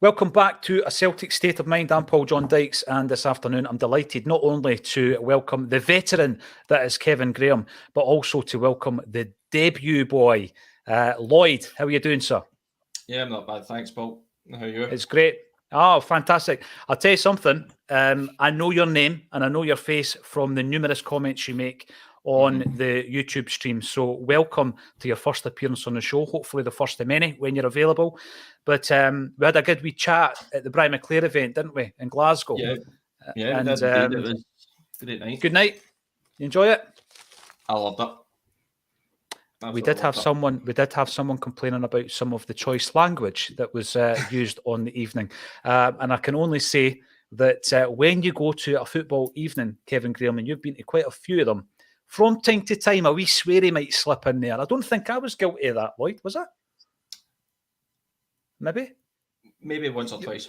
Welcome back to A Celtic State of Mind. I'm Paul John Dykes, and this afternoon I'm delighted not only to welcome the veteran that is Kevin Graham, but also to welcome the debut boy, Lloyd. How are you doing, sir? Yeah, I'm not bad, thanks, Paul. How are you? It's great. Oh, fantastic. I'll tell you something. I know your name and I know your face from the numerous comments you make on the YouTube stream. So welcome to your first appearance on the show. Hopefully the first of many when you're available. But we had a good wee chat at the Brian McClare event, didn't we, in Glasgow? Yeah, and, we did indeed. It was a great night. Good night. You enjoy it? I loved it. We did have someone complaining about some of the choice language that was used on the evening, and I can only say that when you go to a football evening, Kevin Graham, and you've been to quite a few of them, from time to time a wee sweary might slip in there. I don't think I was guilty of that, Lloyd. Was I? Maybe once or twice.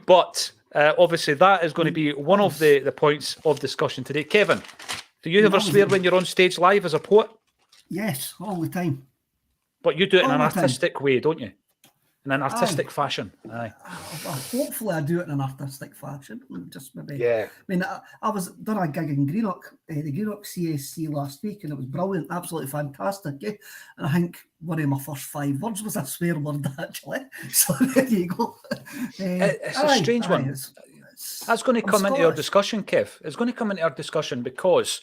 But obviously that is going to be one of the points of discussion today. Kevin, do you ever swear when you're on stage live as a poet? Yes, all the time. But you do it in an artistic way, don't you? In an artistic fashion. Aye. Hopefully I do it in an artistic fashion. Just maybe. Yeah. I mean, I was done a gig in Greenock, the Greenock CSC last week, and it was brilliant, absolutely fantastic. Yeah? And I think one of my first 5 words was a swear word, actually. So there you go. It's a strange one. That's going to come into our discussion, Kev. It's going to come into our discussion because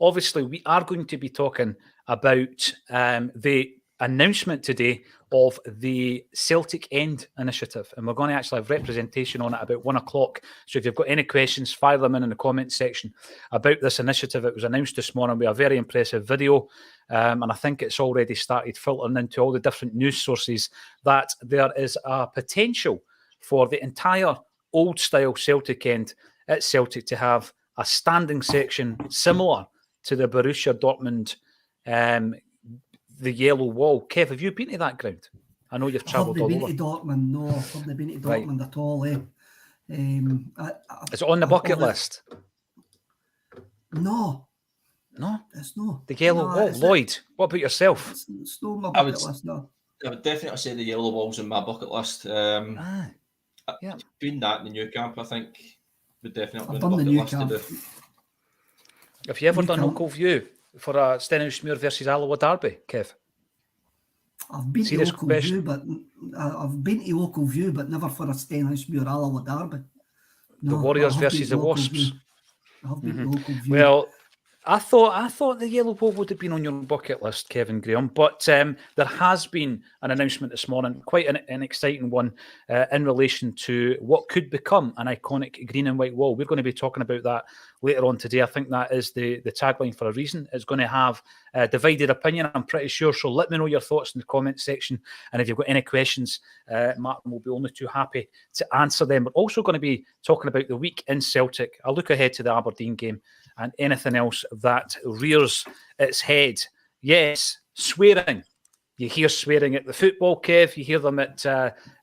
obviously we are going to be talking about the announcement today of the Celtic End initiative, and we're going to actually have representation on it about 1 o'clock. So if you've got any questions, fire them in the comments section about this initiative. It was announced this morning with a very impressive video, and I think it's already started filtering into all the different news sources that there is a potential for the entire old style Celtic End at Celtic to have a standing section similar to the Borussia Dortmund, the yellow wall. Kev, have you been to that ground? I know you've travelled all over. I've been to Dortmund. No, I've not been to Dortmund at all. Is it on the bucket list? No, it's no. The yellow wall. Lloyd, what about yourself? It's not on my bucket list. No, I would definitely say the yellow wall's on my bucket list. Been that in the new camp, I think. Would definitely I've done the new camp. Have you ever done Local View for a Stenhousemuir versus Alloa derby, Kev? I've been to Local View, but never for a Stenhousemuir Alloa derby. No, the Warriors versus the Wasps. I've been to Local View. Well, I thought the yellow wall would have been on your bucket list, Kevin Graham, but there has been an announcement this morning, quite an exciting one, in relation to what could become an iconic green and white wall. We're going to be talking about that later on today. I think that is the tagline for a reason. It's going to have divided opinion, I'm pretty sure, so let me know your thoughts in the comments section, and if you've got any questions, Martin will be only too happy to answer them. We're also going to be talking about the week in Celtic. I'll look ahead to the Aberdeen game and anything else that rears its head. Yes, swearing. You hear swearing at the football, Kev. You hear them at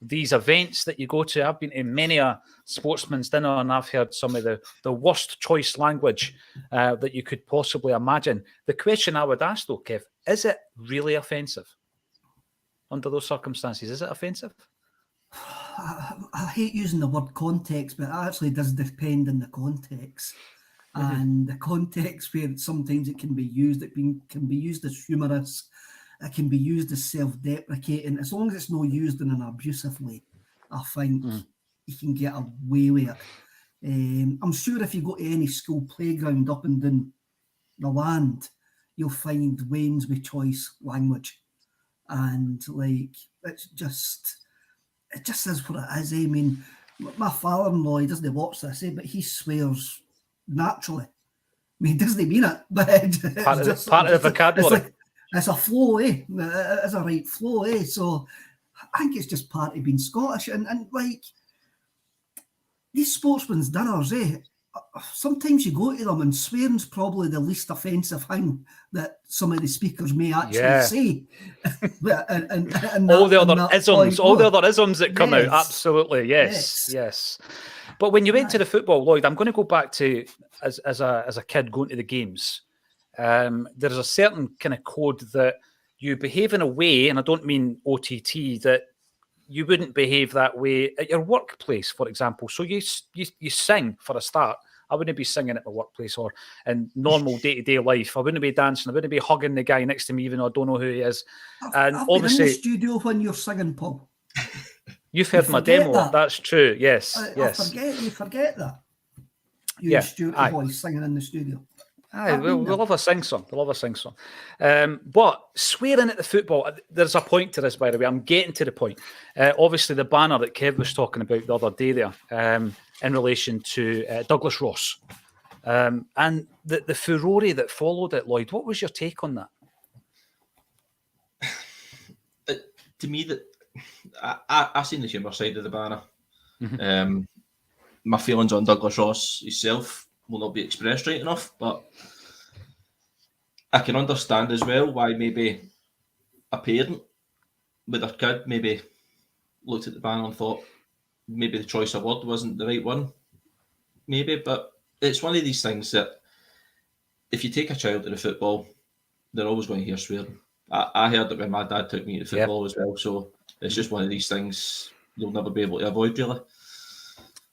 these events that you go to. I've been to many a sportsman's dinner and I've heard some of the worst choice language that you could possibly imagine. The question I would ask though, Kev, is it really offensive? Under those circumstances, is it offensive? I hate using the word context, but it actually does depend on the context. And the context where sometimes it can be used, can be used as humorous, it can be used as self-deprecating. As long as it's not used in an abusive way, I think you can get away with it. I'm sure if you go to any school playground up and down the land, you'll find ways with choice language. And it just is what it is. I mean, my father-in-law, he doesn't watch this, but he swears naturally. I mean, he doesn't mean it, but part of the vocabulary. It's a flow, It's a right flow, So I think it's just part of being Scottish. And these sportsmen's dinners, sometimes you go to them and swearing's probably the least offensive thing that some of the speakers may actually say. and all the other isms that come out, absolutely, yes. But when you went to the football, Lloyd, I'm going to go back to as a kid going to the games. There's a certain kind of code that you behave in a way, and I don't mean OTT, that you wouldn't behave that way at your workplace, for example. So you sing for a start. I wouldn't be singing at my workplace or in normal day-to-day life. I wouldn't be dancing. I wouldn't be hugging the guy next to me, even though I don't know who he is. And I've obviously, been in the studio when you're singing, Paul. You've heard my demo. That. That's true. Yes. You forget that. You and Stuart boys singing in the studio. Aye, we love a sing song. We love a sing song. But swearing at the football, there's a point to this, by the way. I'm getting to the point. Obviously, the banner that Kev was talking about the other day there in relation to Douglas Ross and the furore that followed it, Lloyd. What was your take on that? To me, that I seen the humour side of the banner. Mm-hmm. My feelings on Douglas Ross himself will not be expressed right enough, but I can understand as well why maybe a parent with their kid maybe looked at the banner and thought maybe the choice of word wasn't the right one. Maybe, but it's one of these things that if you take a child to the football, they're always going to hear swearing. I heard it when my dad took me to football as well, so it's just one of these things you'll never be able to avoid, really.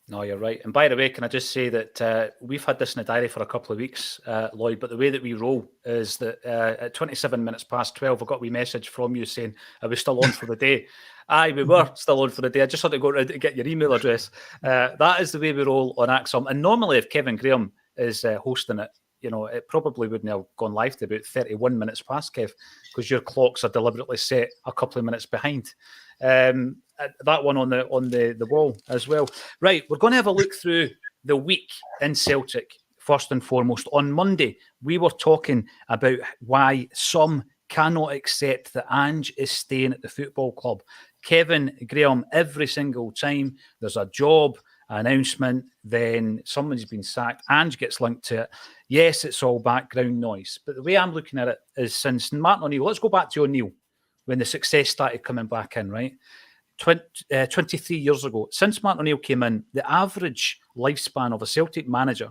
No, you're right. And by the way, can I just say that we've had this in the diary for a couple of weeks, Lloyd, but the way that we roll is that at 27 minutes past 12, I got a wee message from you saying I was still on for the day. Aye, we were still on for the day. I just had to go around to get your email address. That is the way we roll on Acsom. And normally if Kevin Graham is hosting it, you know, it probably wouldn't have gone live to about 31 minutes past, Kev, because your clocks are deliberately set a couple of minutes behind. That one on the wall as well. Right, we're going to have a look through the week in Celtic, first and foremost. On Monday, we were talking about why some cannot accept that Ange is staying at the football club. Kevin Graham, every single time there's a job announcement, then someone's been sacked, Ange gets linked to it. Yes, it's all background noise. But the way I'm looking at it is since Martin O'Neill, let's go back to O'Neill, when the success started coming back in, right? 23 years ago, since Martin O'Neill came in, the average lifespan of a Celtic manager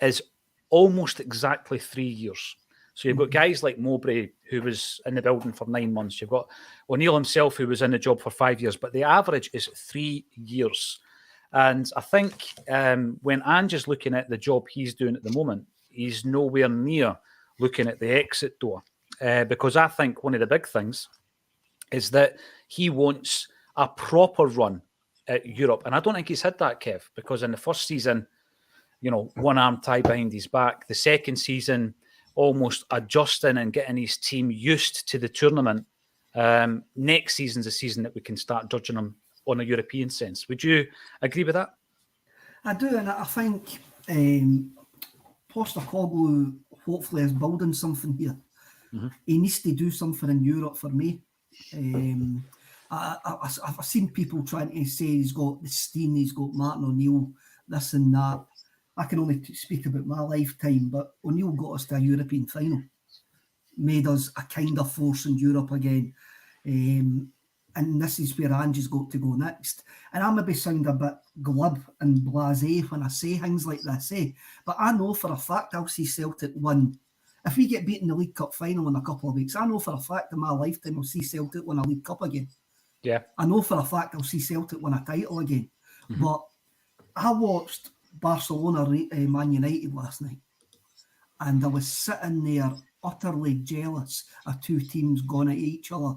is almost exactly 3 years. So you've got guys like Mowbray, who was in the building for 9 months. You've got O'Neill himself, who was in the job for 5 years. But the average is 3 years. And I think when Ange is looking at the job he's doing at the moment, he's nowhere near looking at the exit door. Because I think one of the big things is that he wants a proper run at Europe. And I don't think he's had that, Kev, because in the first season, you know, one arm tied behind his back. The second season, almost adjusting and getting his team used to the tournament. Next season's a season that we can start judging him on a European sense. Would you agree with that? I do, and I think Postecoglou hopefully is building something here. Mm-hmm. He needs to do something in Europe for me. I've seen people trying to say he's got the Steen, he's got Martin O'Neill, this and that. I can only speak about my lifetime, but O'Neill got us to a European final, made us a kind of force in Europe again. And this is where Ange's got to go next. And I maybe sound a bit glib and blasé when I say things like this, but I know for a fact I'll see Celtic win. If we get beaten in the League Cup final in a couple of weeks, I know for a fact in my lifetime I'll see Celtic win a League Cup again. Yeah. I know for a fact I'll see Celtic win a title again. Mm-hmm. But I watched Barcelona Man United last night, and I was sitting there utterly jealous of two teams going at each other.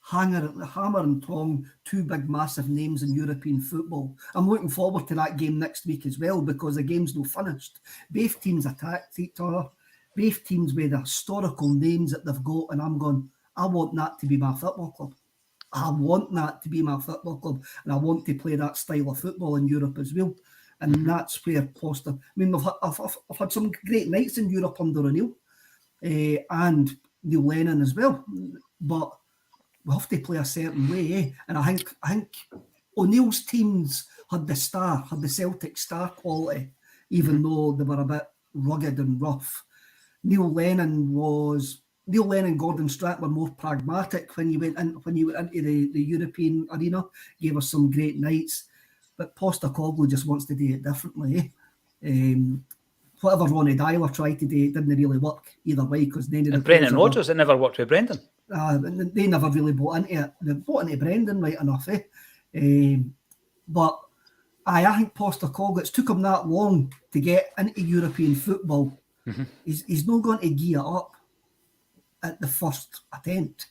Hammer and tong, two big massive names in European football. I'm looking forward to that game next week as well, because the game's not finished. Both teams attacked each other. Both teams with the historical names that they've got, and I'm going, I want that to be my football club. I want that to be my football club, and I want to play that style of football in Europe as well. And that's where Poster. I mean, I've had some great nights in Europe under O'Neill and Neil Lennon as well, but we have to play a certain way, And I think O'Neill's teams had the Celtic star quality, even though they were a bit rugged and rough. Neil Lennon, Gordon Stratt were more pragmatic when you went into the European arena, gave us some great nights. But Postecoglou just wants to do it differently. Whatever Ronnie Dyler tried to do, it didn't really work either way. Because Brendan Rodgers, it never worked with Brendan. They never really bought into it. They bought into Brendan right enough, but I think Postecoglou, it's took him that long to get into European football. Mm-hmm. He's not going to gear up at the first attempt.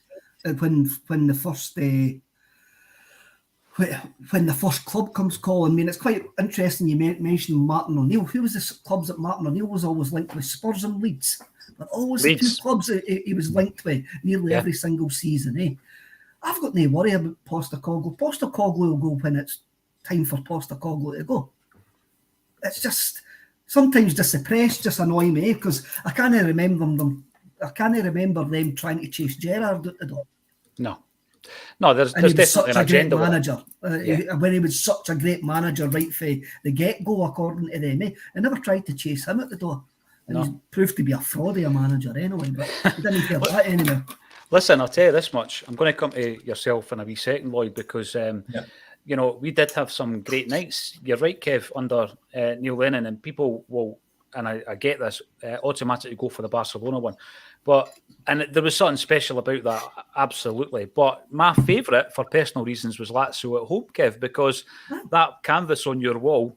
When the first club comes calling. I mean, it's quite interesting you mentioned Martin O'Neill. Who was the clubs that Martin O'Neill was always linked with? Spurs and Leeds. But always Leeds. The two clubs that he was linked with nearly every single season. I've got no worry about Postecoglou. Postecoglou will go when it's time for Postecoglou to go. It's just sometimes the press just annoy me because I can't remember them. I can't remember them trying to chase Gerrard out the door. No, there's definitely an agenda. Manager. When he was such a great manager right from the get-go, according to them, they never tried to chase him at the door. And he's proved to be a fraud of a manager anyway, but he didn't care that anymore. Listen, I'll tell you this much. I'm going to come to yourself in a wee second, Lloyd, because we did have some great nights. You're right, Kev, under Neil Lennon, and people will, and I get this, automatically go for the Barcelona one. And there was something special about that, absolutely. But my favourite, for personal reasons, was Lazio at home, Kev, because that canvas on your wall,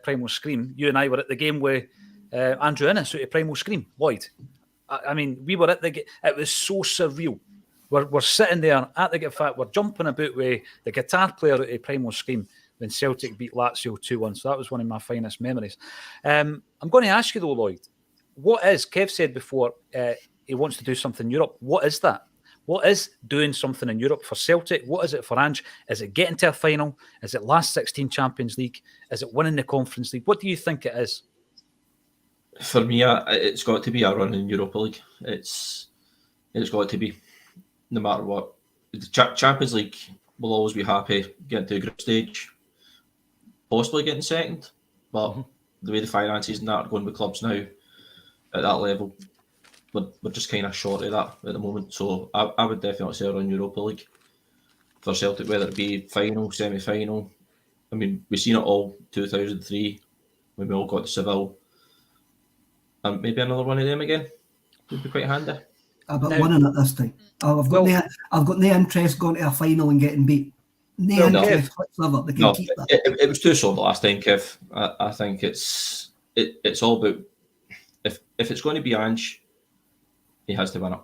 Primal Scream, you and I were at the game with Andrew Innes out of Primal Scream, Lloyd. I mean, we were at the game. It was so surreal. We're sitting there at the fact we're jumping about with the guitar player out of Primal Scream when Celtic beat Lazio 2-1. So that was one of my finest memories. I'm going to ask you though, Lloyd, what is, Kev said before, he wants to do something in Europe. What is that? What is doing something in Europe for Celtic? What is it for Ange? Is it getting to a final? Is it last 16 Champions League? Is it winning the Conference League? What do you think it is? For me, it's got to be a run in Europa League. It's got to be, no matter what. The Champions League will always be happy getting to a group stage, possibly getting second. But the way the finances and that are going with clubs now at that level, we're just kind of short of that at the moment. So I would definitely say run Europa League for Celtic, whether it be final, semi-final. I mean, we've seen it all 2003 when we all got to Seville. And maybe another one of them again would be quite handy. I've got winning it this time. I've got no interest going to a final and getting beat. No interest whatsoever. They can keep that. It was too solid last time, Kev. I think it's all about if it's going to be Ange, he has to win it.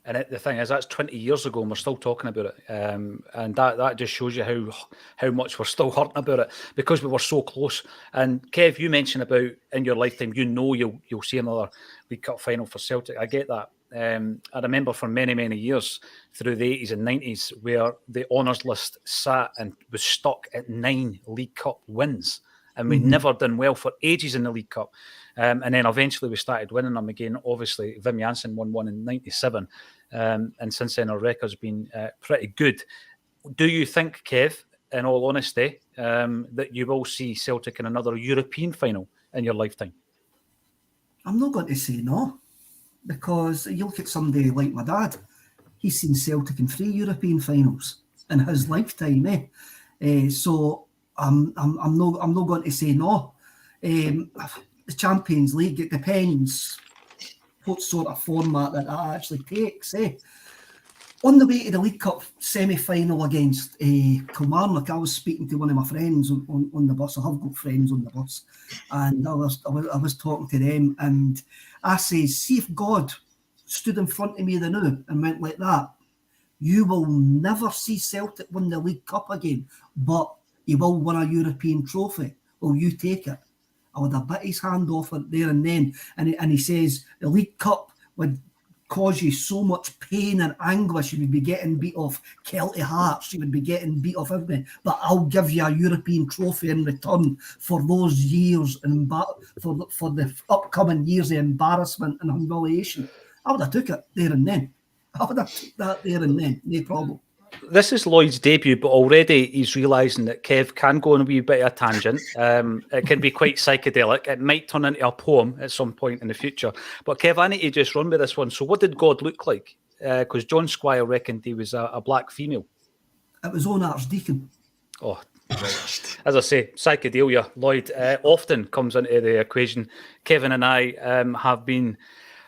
And the thing is, that's 20 years ago and we're still talking about it. And that just shows you how much we're still hurting about it because we were so close. And Kev, you mentioned about in your lifetime, you'll see another League Cup final for Celtic. I get that. I remember for many, many years through the 80s and 90s where the honours list sat and was stuck at 9 League Cup wins. And we'd never done well for ages in the League Cup. And then eventually we started winning them again. Obviously, Wim Jansen won one in 97. And since then, our record's been pretty good. Do you think, Kev, in all honesty, that you will see Celtic in another European final in your lifetime? I'm not going to say no, because you look at somebody like my dad. He's seen Celtic in 3 European finals in his lifetime. So I'm not going to say no. The Champions League, it depends what sort of format that actually takes. On the way to the League Cup semi-final against Kilmarnock, I was speaking to one of my friends on the bus. I have got friends on the bus, and I was talking to them, and I says, see if God stood in front of me the now and went like that, you will never see Celtic win the League Cup again, but you will win a European trophy. Will you take it? I would have bit his hand off it there and then. And he says the League Cup would cause you so much pain and anguish. You would be getting beat off Celtic Hearts. You would be getting beat off everything. But I'll give you a European trophy in return for those years and for the upcoming years of embarrassment and humiliation. I would have took it there and then. I would have took that there and then. No problem. This is Lloyd's debut, but already he's realising that Kev can go on a wee bit of a tangent. It can be quite psychedelic. It might turn into a poem at some point in the future. But Kev, I need to just run with this one. So what did God look like? Because John Squire reckoned he was a black female. It was own Archdeacon. Oh, as I say, psychedelia, Lloyd, often comes into the equation. Kevin and I have been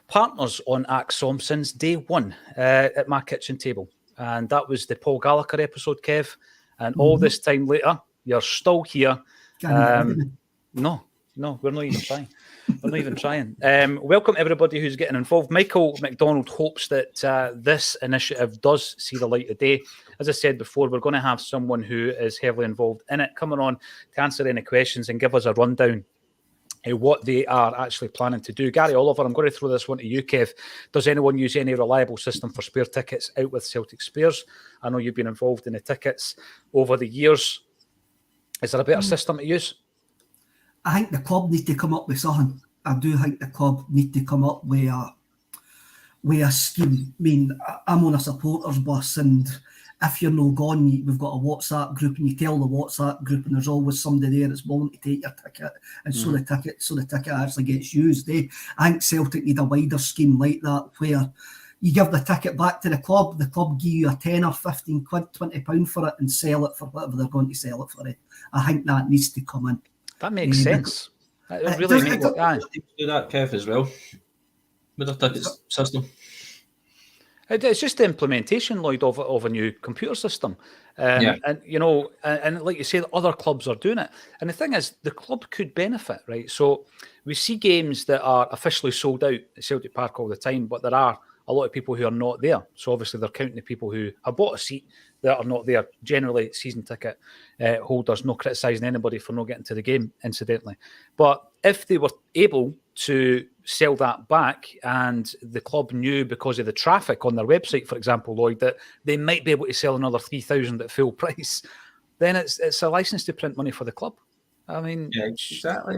partners on Acsom since day one at my kitchen table. And that was the Paul Gallagher episode, Kev. And all this time later, you're still here. No, we're not even trying. We're not even trying. Welcome everybody who's getting involved. Michael McDonald hopes that this initiative does see the light of day. As I said before, we're going to have someone who is heavily involved in it coming on to answer any questions and give us a rundown of what they are actually planning to do. Gary Oliver, I'm going to throw this one to you, Kev. Does anyone use any reliable system for spare tickets out with Celtic Spares? I know you've been involved in the tickets over the years. Is there a better system to use? I think the club need to come up with something. I do think the club need to come up with a scheme. I mean, I'm on a supporters bus, and if you're no gone, we've got a WhatsApp group, and you tell the WhatsApp group, and there's always somebody there that's willing to take your ticket, and so the ticket actually gets used. I think Celtic need a wider scheme like that, where you give the ticket back to the club give you a tenner, 15 quid, £20 for it, and sell it for whatever they're going to sell it for. I think that needs to come in. That makes sense. It really makes sense. Do that, Kev, as well, with the ticket system. It's just the implementation, Lloyd, of a new computer system. And, you know, and like you say, other clubs are doing it. And the thing is, the club could benefit, right? So we see games that are officially sold out at Celtic Park all the time, but there are a lot of people who are not there. So obviously they're counting the people who have bought a seat that are not there. Generally, season ticket holders, no criticising anybody for not getting to the game, incidentally. But if they were able to sell that back and the club knew because of the traffic on their website, for example, Lloyd, that they might be able to sell another 3,000 at full price, then it's a license to print money for the club. I mean... Yeah, exactly.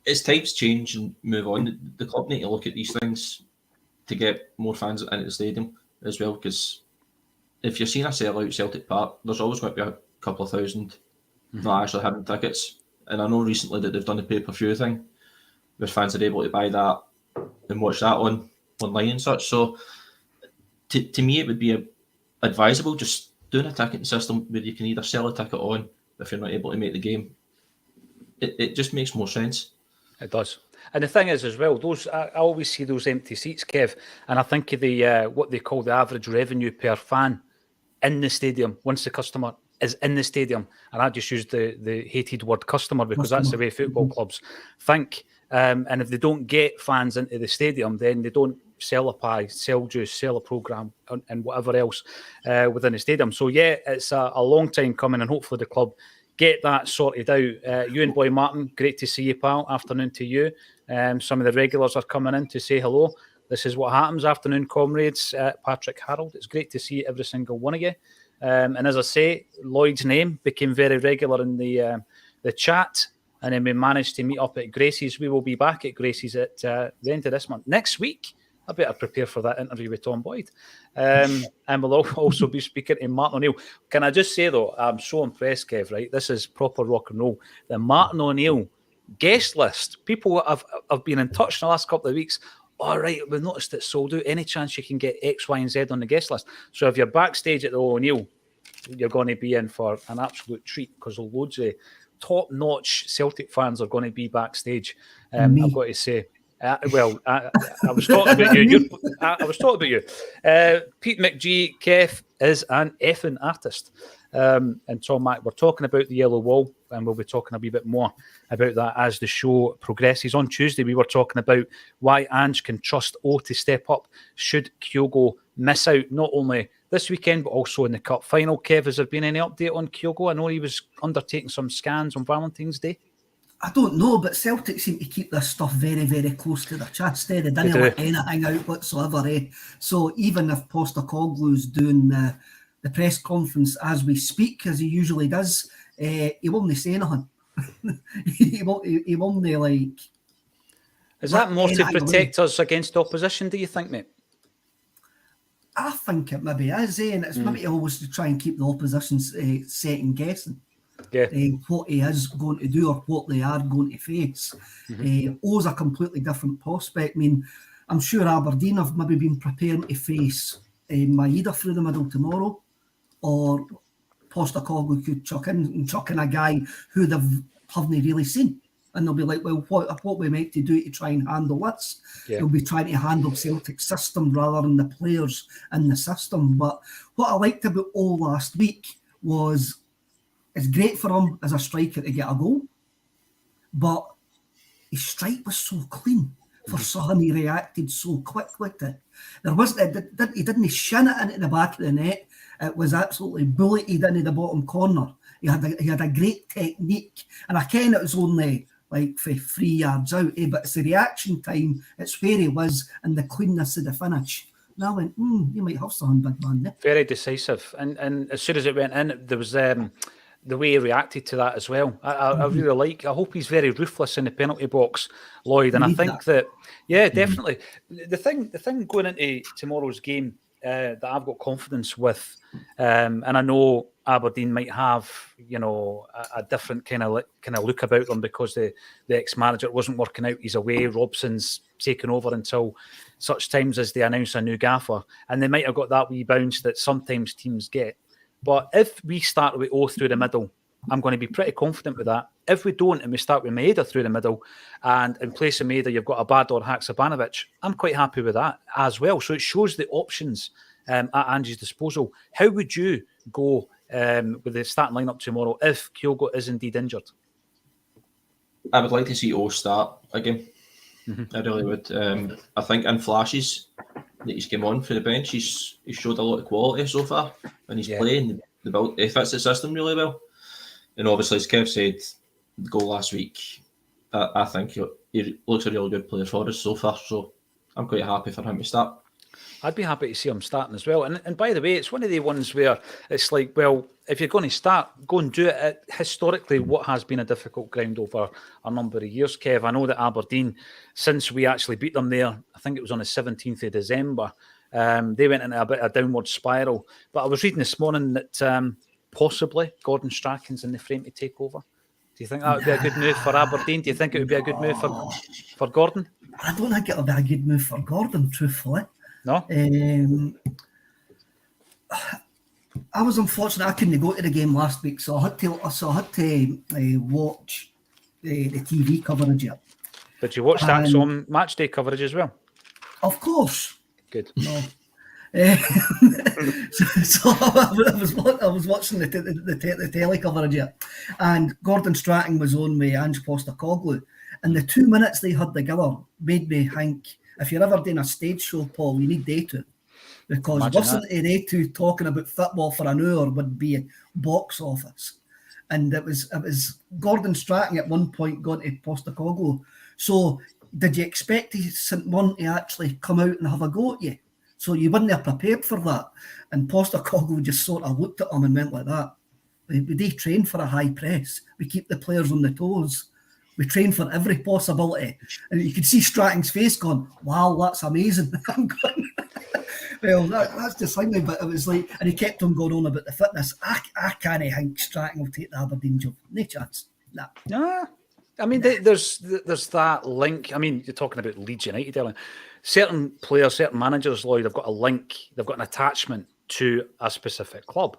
It's times change and move on. The club need to look at these things to get more fans into the stadium as well, because if you're seeing a sellout Celtic Park, there's always going to be a couple of thousand not actually having tickets. And I know recently that they've done the pay-per-view thing, where fans are able to buy that and watch that online and such. So to me, it would be advisable just doing a ticketing system where you can either sell a ticket on if you're not able to make the game. It just makes more sense. It does. And the thing is, as well, I always see those empty seats, Kev, and I think of the what they call the average revenue per fan in the stadium once the customer is in the stadium. And I just use the hated word customer because that's the way football clubs think. And if they don't get fans into the stadium, then they don't sell a pie, sell juice, sell a programme and whatever else within the stadium. So, yeah, it's a long time coming, and hopefully the club get that sorted out. You and Boy Martin, great to see you, pal. Afternoon to you. Some of the regulars are coming in to say hello. This is what happens. Afternoon, comrades. Patrick Harold, it's great to see every single one of you. And as I say, Lloyd's name became very regular in the chat, and then we managed to meet up at Gracie's. We will be back at Gracie's at the end of this month. Next week, I better prepare for that interview with Tom Boyd. And we'll also be speaking to Martin O'Neill. Can I just say, though, I'm so impressed, Kev, right? This is proper rock and roll. The Martin O'Neill guest list. People have been in touch in the last couple of weeks. All right, we've noticed it's sold out. Any chance you can get X, Y, and Z on the guest list? So if you're backstage at the O'Neill, you're going to be in for an absolute treat, because loads of top-notch Celtic fans are going to be backstage. I've got to say. I was talking about you. I was talking about you. Pete McGee, Kev, is an effing artist. And Tom Mack, we're talking about the yellow wall, and we'll be talking a wee bit more about that as the show progresses. On Tuesday, we were talking about why Ange can trust O to step up should Kyogo miss out, not only this weekend, but also in the Cup final. Kev, has there been any update on Kyogo? I know he was undertaking some scans on Valentine's Day. I don't know, but Celtic seem to keep this stuff very, very close to their chest. They didn't let anything out whatsoever. So even if Postecoglou's doing the press conference as we speak, as he usually does, he won't say anything. he won't like... Is that more to protect us against opposition, do you think, mate? I think it maybe is, and it's maybe always to try and keep the opposition second guessing. Yeah. What he is going to do or what they are going to face. O's a completely different prospect. I mean, I'm sure Aberdeen have maybe been preparing to face Maeda through the middle tomorrow, or Postecoglou could chuck in a guy who they haven't really seen. And they'll be like, well, what we meant to do to try and handle this? Yeah. They'll be trying to handle Celtic's system rather than the players in the system. But what I liked about all last week was it's great for him as a striker to get a goal, but his strike was so clean. For Son, he reacted so quick with it. There wasn't he didn't shin it into the back of the net. It was absolutely bulleted into the bottom corner. He had a great technique, and I ken it was only like for 3 yards out, but it's the reaction time. It's where he was and the cleanness of the finish. And I went, you might have something, big man. There. Very decisive, and as soon as it went in, there was the way he reacted to that as well. I really like. I hope he's very ruthless in the penalty box, Lloyd. And I think that, definitely. The thing going into tomorrow's game that I've got confidence with, and I know Aberdeen might have, a different kind of look about them because the ex-manager wasn't working out. He's away. Robson's taken over until such times as they announce a new gaffer, and they might have got that wee bounce that sometimes teams get. But if we start with O through the middle, I'm going to be pretty confident with that. If we don't and we start with Maeda through the middle, and in place of Maeda you've got Abad or Haksabanovic, I'm quite happy with that as well. So it shows the options at Angie's disposal. How would you go with the starting lineup tomorrow if Kyogo is indeed injured? I would like to see O start again. I really would. I think in flashes that he's come on for the bench, he's showed a lot of quality so far, and he's playing the build. He fits the system really well. And obviously, as Kev said, the goal last week, I think he looks a really good player for us so far. So I'm quite happy for him to start. I'd be happy to see him starting as well. And by the way, it's one of the ones where it's like, well, if you're going to start, go and do it at historically what has been a difficult ground over a number of years, Kev. I know that Aberdeen, since we actually beat them there, I think it was on the 17th of December, they went into a bit of a downward spiral. But I was reading this morning that possibly Gordon Strachan's in the frame to take over. Do you think that would be a good move for Aberdeen? Do you think it would be a good move for Gordon? I don't think it'll be a good move for Gordon, truthfully. No? I was unfortunate I couldn't go to the game last week, so I had to watch the TV coverage yet. Did you watch that Acsom match day coverage as well? Of course. Good. No. So I was watching the telly coverage yet, and Gordon Strachan was on with Ange Postecoglou, and the 2 minutes they had together made me think, if you're ever doing a stage show, Paul, you need they two. Because listening to they two talking about football for an hour would be a box office. And it was Gordon Strachan at one point got to Postecoglou. So did you expect St Mirren to actually come out and have a go at you? So you weren't prepared for that. And Postecoglou just sort of looked at him and went like that. We train for a high press. We keep the players on the toes. We train for every possibility. And you could see Strachan's face going, wow, that's amazing. I'm going, well, that's just like me, but it was like, and he kept on going on about the fitness. I can't think Strachan will take the Aberdeen job. No chance. Nah. Nah. I mean, there's that link. I mean, you're talking about Leeds United, Ellen. Certain players, certain managers, Lloyd, have got a link, they've got an attachment to a specific club.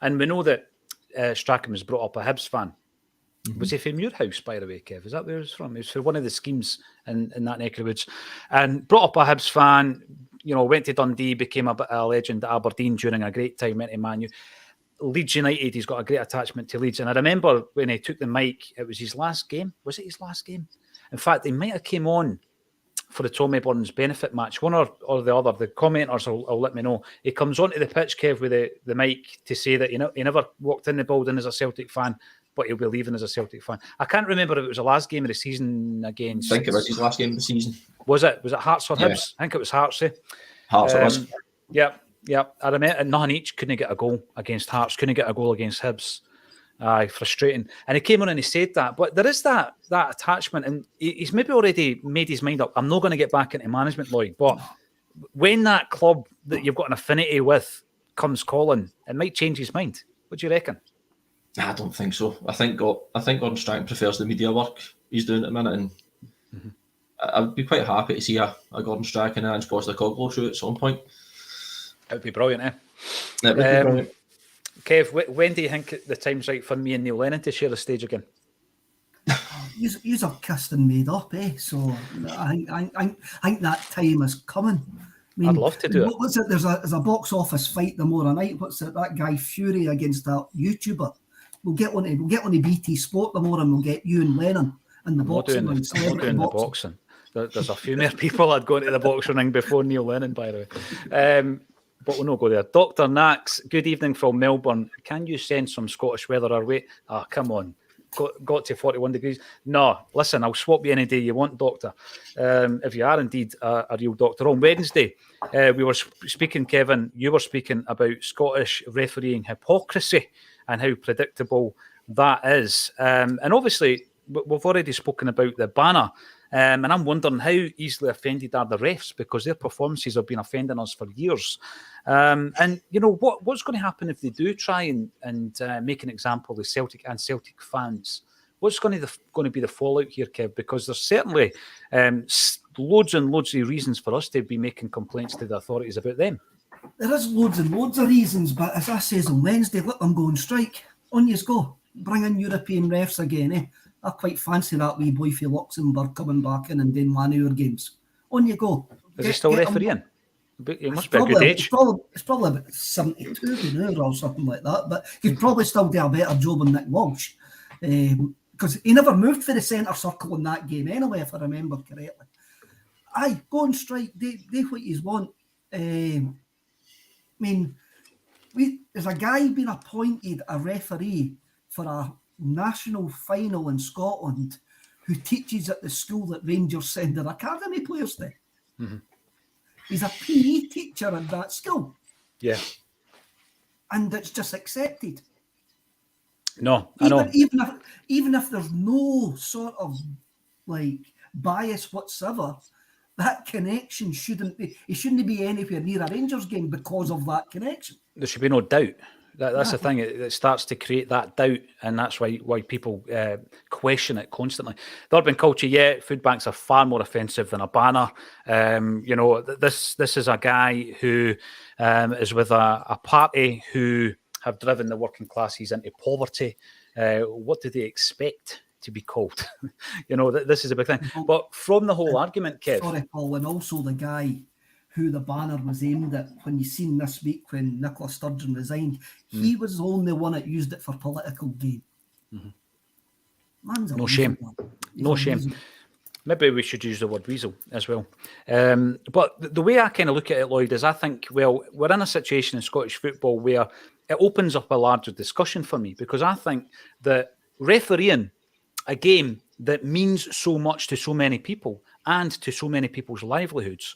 And we know that Strachan was brought up a Hibs fan. Mm-hmm. Was he from Muirhouse, by the way, Kev? Is that where he was from? He was for one of the schemes in that neck of the woods. And brought up a Hibs fan, went to Dundee, became a bit of a legend at Aberdeen during a great time, went to Man U. Leeds United, he's got a great attachment to Leeds. And I remember when he took the mic, it was his last game. Was it his last game? In fact, he might have came on for the Tommy Burns benefit match, one or the other. The commenters will let me know. He comes onto the pitch, Kev, with the mic to say that he never walked in the building as a Celtic fan, but he'll be leaving as a Celtic fan. I can't remember if it was the last game of the season against... I think it was his last game of the season. Was it Hearts or Hibs? I think it was Hearts, Hearts it was. Yeah. I remember nothing each couldn't get a goal against Hearts, couldn't get a goal against Hibs. Aye, frustrating. And he came on and he said that. But there is that attachment, and he's maybe already made his mind up. I'm not going to get back into management, Lloyd, but when that club that you've got an affinity with comes calling, it might change his mind. What do you reckon? I don't think so. I think Gordon Strachan prefers the media work he's doing at the minute, and I would be quite happy to see a Gordon Strachan and Ange Postecoglou show at some point. It would be brilliant, eh? It would be brilliant. Kev, when do you think the time's right for me and Neil Lennon to share the stage again? Yous are kissed and made up, eh? So I think that time is coming. I mean, I'd love to do it. What's it? There's a box office fight tomorrow night. What's it? That guy Fury against that YouTuber. We'll get on BT Sport tomorrow, and we'll get you and Lennon in the boxing ring. I'm not doing the boxing. There's a few more people I'd go into the boxing ring before Neil Lennon, by the way. But we'll not go there. Dr. Nax, good evening from Melbourne. Can you send some Scottish weather our way? Ah, come on. Got to 41 degrees. No, listen, I'll swap you any day you want, Doctor. If you are indeed a real doctor. On Wednesday, we were speaking, Kevin, you were speaking about Scottish refereeing hypocrisy and how predictable that is. And obviously, we've already spoken about the banner. And I'm wondering how easily offended are the refs, because their performances have been offending us for years. And, you know, what's going to happen if they do try and make an example of Celtic and Celtic fans? What's going to be the fallout here, Kev? Because there's certainly loads and loads of reasons for us to be making complaints to the authorities about them. There is loads and loads of reasons, but as I says on Wednesday, let them go on strike. On yous go. Bring in European refs again, eh? I quite fancy that wee boy for Luxembourg coming back in and doing 1 hour games. On you go. Is he still refereeing? He must be a good age. It's probably about 72 now or something like that, but he'd probably still do a better job than Nick Walsh. Because he never moved for the centre circle in that game anyway, if I remember correctly. Aye, go on strike, do what you want. I mean, there's a guy being appointed a referee for a national final in Scotland who teaches at the school that Rangers send their academy players to. Mm-hmm. He's a PE teacher at that school. Yeah. And it's just accepted. No, I know. Even if there's no sort of like bias whatsoever, that connection shouldn't be anywhere near a Rangers game because of that connection. There should be no doubt. That's the thing. It starts to create that doubt, and that's why people question it constantly. The urban culture, food banks are far more offensive than a banner. You know, this is a guy who is with a party who have driven the working classes into poverty. What do they expect to be called? You know, this is a big thing. But from the whole argument, Kev. Sorry, Paul, and also the guy who the banner was aimed at, when you seen this week when Nicola Sturgeon resigned, he was the only one that used it for political gain. Mm-hmm. No shame. No shame. Maybe we should use the word weasel as well. But the way I kind of look at it, Lloyd, is I think, well, we're in a situation in Scottish football where it opens up a larger discussion for me, because I think that refereeing a game that means so much to so many people and to so many people's livelihoods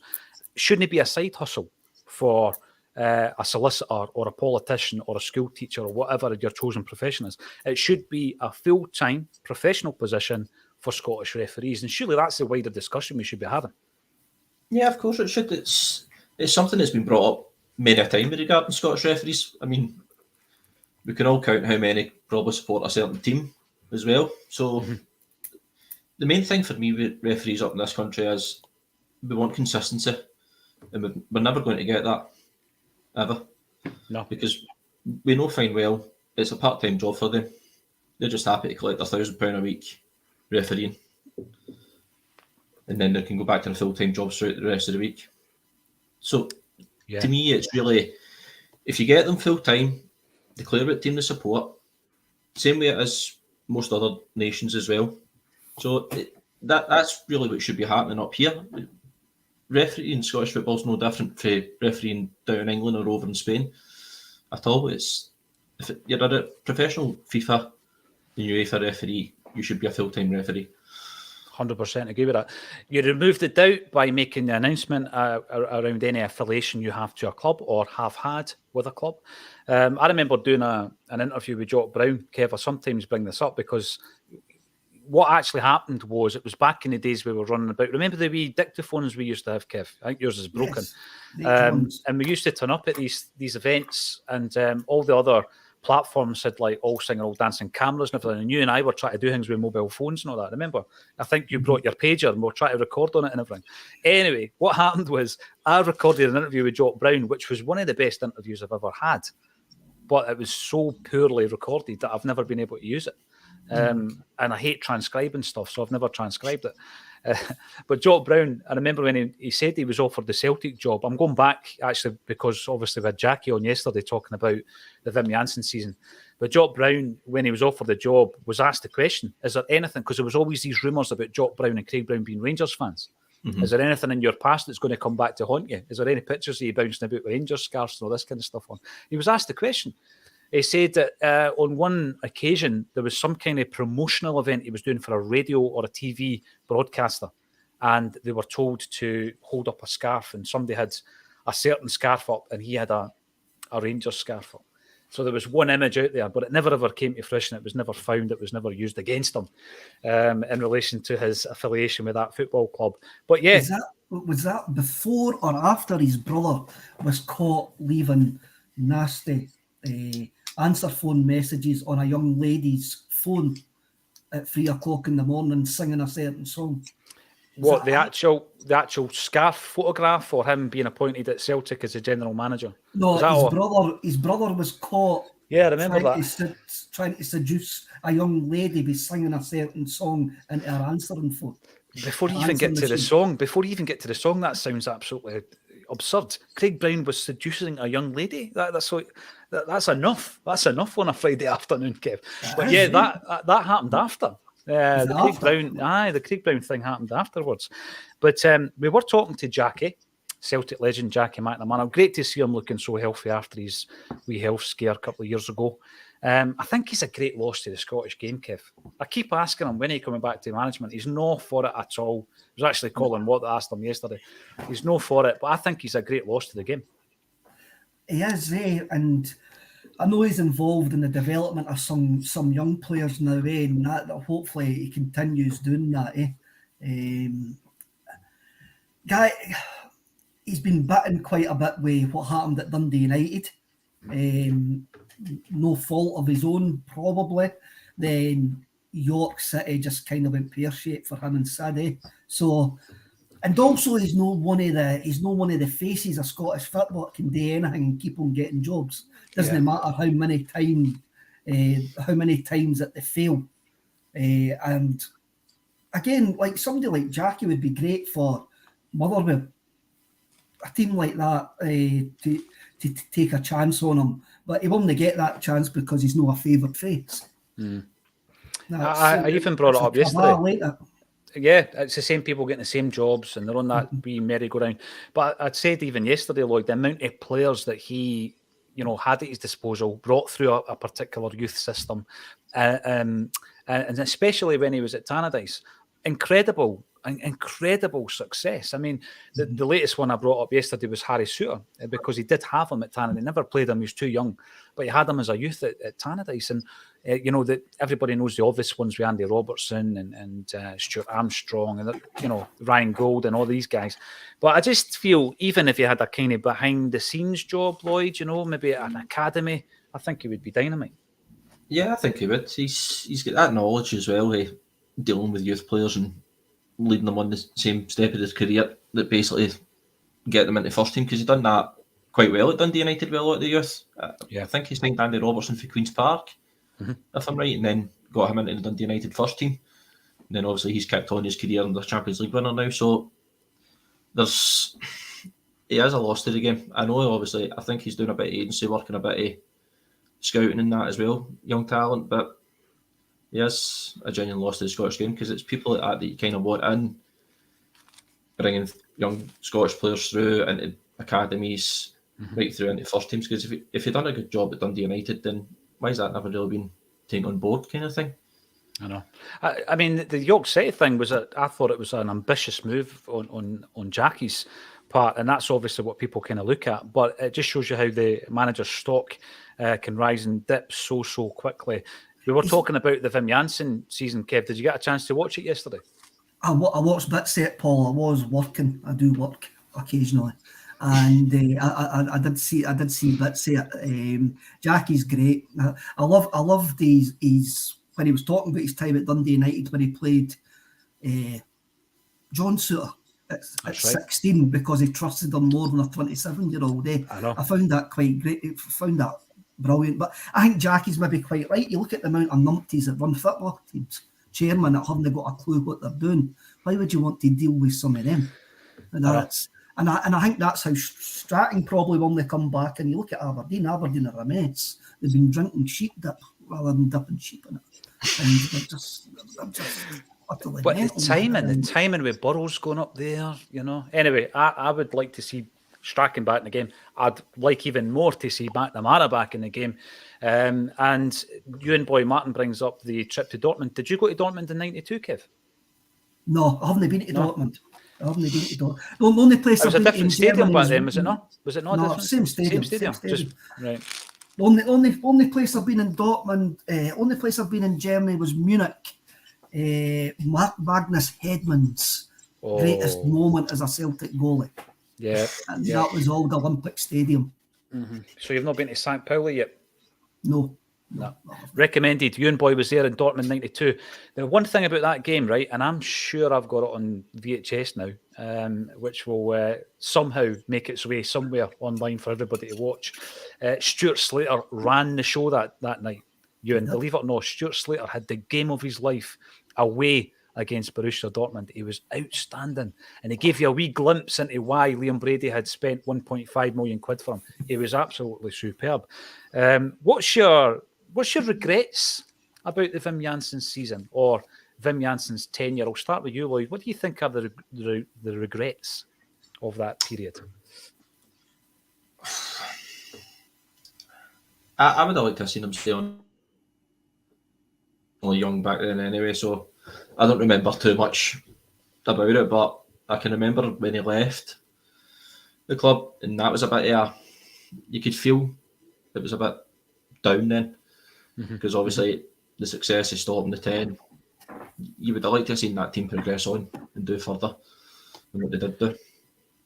shouldn't be a side hustle for a solicitor or a politician or a school teacher or whatever your chosen profession is. It should be a full-time professional position for Scottish referees, and surely that's the wider discussion we should be having. Yeah, of course it should. It's something that's been brought up many a time regarding Scottish referees. I mean, we can all count how many probably support a certain team as well. So the main thing for me with referees up in this country is we want consistency. And we're never going to get that, ever. No. Because we know fine well it's a part-time job for them. They're just happy to collect £1,000 a week refereeing. And then they can go back to their full-time jobs throughout the rest of the week. So, to me, it's really, if you get them full-time, declare what team they support. Same way it is most other nations as well. So, that's really what should be happening up here. Refereeing Scottish football is no different from refereeing down in England or over in Spain at all. If you're a professional FIFA and UEFA referee, you should be a full-time referee. 100% agree with that. You remove the doubt by making the announcement around any affiliation you have to a club or have had with a club. I remember doing an interview with Jock Brown. Kev, I sometimes bring this up because what actually happened was, it was back in the days we were running about. Remember the wee dictaphones we used to have, Kev? I think yours is broken. Yes, and we used to turn up at these events, and all the other platforms had like all singing, all dancing cameras and everything. And you and I were trying to do things with mobile phones and all that. Remember? I think you brought your pager and we were trying to record on it and everything. Anyway, what happened was I recorded an interview with Jock Brown, which was one of the best interviews I've ever had. But it was so poorly recorded that I've never been able to use it. And I hate transcribing stuff, so I've never transcribed it. But Jock Brown, I remember when he said he was offered the Celtic job. I'm going back, actually, because obviously we had Jackie on yesterday talking about the Wim Jansen season. But Jock Brown, when he was offered the job, was asked the question, is there anything, because there was always these rumours about Jock Brown and Craig Brown being Rangers fans. Is there anything in your past that's going to come back to haunt you? Is there any pictures of you bouncing about with Rangers scarves and all this kind of stuff on? He was asked the question. He said that on one occasion, there was some kind of promotional event he was doing for a radio or a TV broadcaster. And they were told to hold up a scarf, and somebody had a certain scarf up and he had a Rangers scarf up. So there was one image out there, but it never ever came to fruition. It was never found. It was never used against him in relation to his affiliation with that football club. But yeah. Was that before or after his brother was caught leaving nasty answer phone messages on a young lady's phone at 3 o'clock in the morning singing a certain song? What, the actual scarf photograph, or him being appointed at Celtic as a general manager? No, his brother was caught. Yeah, I remember trying to seduce a young lady by singing a certain song into her answering phone. Before you even get to the song, that sounds absolutely absurd. Craig Brown was seducing a young lady. That's enough. That's enough on a Friday afternoon, Kev. But yeah, that happened after. The Craig Brown thing happened afterwards. But we were talking to Jackie, Celtic legend Jackie McNamara. Great to see him looking so healthy after his wee health scare a couple of years ago. I think he's a great loss to the Scottish game, Kev. I keep asking him when he's coming back to management. He's no for it at all. It was actually Colin Watt that asked him yesterday. He's no for it, but I think he's a great loss to the game. He is, and I know he's involved in the development of some young players now, and that hopefully he continues doing that. Guy, he's been bitten quite a bit with what happened at Dundee United. No fault of his own, probably. Then York City just kind of went pear-shaped for him and Sadie. So, and also he's no one of the faces of Scottish football that can do anything and keep on getting jobs. Doesn't matter how many times that they fail. And again, like somebody like Jackie would be great for Motherwell. A team like that to take a chance on him, but he won't get that chance because he's not a favoured face. I even brought it up yesterday. Yeah, it's the same people getting the same jobs and they're on that wee merry-go-round. But I'd said even yesterday, Lloyd, the amount of players that he had at his disposal, brought through a particular youth system, and especially when he was at Tannadice, incredible success. I mean, the latest one I brought up yesterday was Harry Souttar, because he did have him at Tannadice. He never played him; he was too young, but he had him as a youth at Tannadice. And that everybody knows the obvious ones with Andy Robertson and Stuart Armstrong and Ryan Gold and all these guys. But I just feel even if he had a kind of behind the scenes job, Lloyd, maybe at an academy, I think he would be dynamite. Yeah, I think he would. He's got that knowledge as well, dealing with youth players and leading them on the same step of his career that basically get them into first team, because he's done that quite well at Dundee United with a lot of the youth. I think he signed Andy Robertson for Queen's Park, if I'm right, and then got him into the Dundee United first team. And then obviously he's kicked on his career and the Champions League winner now. So he has a loss to the game. I know, obviously, I think he's doing a bit of agency work and a bit of scouting in that as well, young talent, but yes, a genuine loss to the Scottish game, because it's people like that you kind of want in, bringing young Scottish players through into academies, right through into first teams. Because if you've done a good job at Dundee United, then why has that never really been taken on board, kind of thing? I know. I mean, the York City thing was I thought it was an ambitious move on Jackie's part, and that's obviously what people kind of look at. But it just shows you how the manager's stock can rise and dip so quickly. We were talking about the Wim Jansen season, Kev. Did you get a chance to watch it yesterday? I watched bits of it, Paul. I was working. I do work occasionally, and I did see bits of it. Jackie's great. I loved his when he was talking about his time at Dundee United when he played John Souttar at 16, because he trusted him more than a 27-year-old. I found that quite great. I found that brilliant. But I think Jackie's maybe quite right. You look at the amount of numpties that run football teams, chairman that haven't got a clue what they're doing. Why would you want to deal with some of them? And I think that's how Stratton probably will come back. And you look at Aberdeen are a mess. They've been drinking sheep dip rather than dipping sheep in it. And they're just utterly but mental. the timing with Burrows going up there, Anyway, I would like to see Strachan back in the game. I'd like even more to see McNamara back in the game. And you and Boy Martin brings up the trip to Dortmund. Did you go to Dortmund in '92, Kev? No, I haven't been to Dortmund. The only place It was I've a been different in stadium Germany back then, was it not? Was it not? No, different? same stadium. Just, right. The only place I've been in Dortmund, only place I've been in Germany was Munich. Magnus Hedman's greatest moment as a Celtic goalie. Yeah. And that was Old Olympic Stadium. Mm-hmm. So you've not been to St. Pauli yet? No. Recommended. You and Boy was there in Dortmund '92. The one thing about that game, right, and I'm sure I've got it on VHS now, which will somehow make its way somewhere online for everybody to watch. Stuart Slater ran the show that night. And believe it or not, Stuart Slater had the game of his life away against Borussia Dortmund. He was outstanding, and he gave you a wee glimpse into why Liam Brady had spent 1.5 million quid for him. He was absolutely superb. What's your regrets about the Wim Jansen season or Wim Jansen's tenure? I'll start with you, Lloyd. What do you think are the regrets of that period? I would have liked to have seen him stay on. Only young back then anyway, so I don't remember too much about it, but I can remember when he left the club, and that was a bit you could feel it was a bit down then, because obviously the success is still up in the 10. You would have liked to have seen that team progress on and do further than what they did do.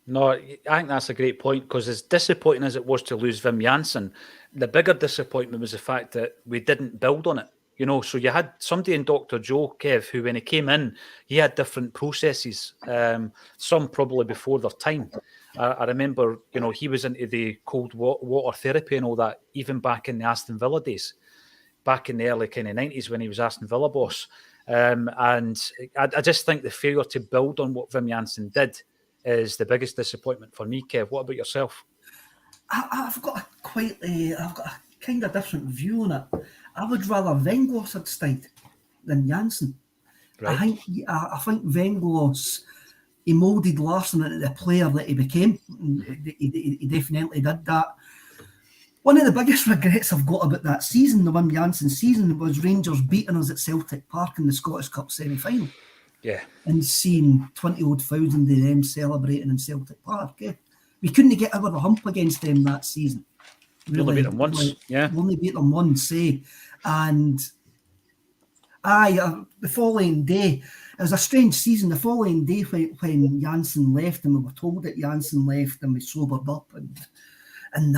No, I think that's a great point, because as disappointing as it was to lose Wim Jansen, the bigger disappointment was the fact that we didn't build on it. So you had somebody in Dr. Joe, Kev, who when he came in, he had different processes, some probably before their time. I remember, he was into the cold water therapy and all that, even back in the Aston Villa days, back in the early kind of 90s when he was Aston Villa boss. And I just think the failure to build on what Wim Jansen did is the biggest disappointment for me, Kev. What about yourself? I've got a kind of different view on it. I would rather Weghorst had stayed than Jansen. Right. I think Weghorst, he moulded Larsson into the player that he became. He definitely did that. One of the biggest regrets I've got about that season, the Wim Jansen season, was Rangers beating us at Celtic Park in the Scottish Cup semi-final. Yeah. And seeing 20,000 of them celebrating in Celtic Park. We couldn't get over the hump against them that season. Really, only beat them once, Only beat them once, And the following day, it was a strange season. The following day when Jansen left, and we were told that Jansen left, and we sobered up, and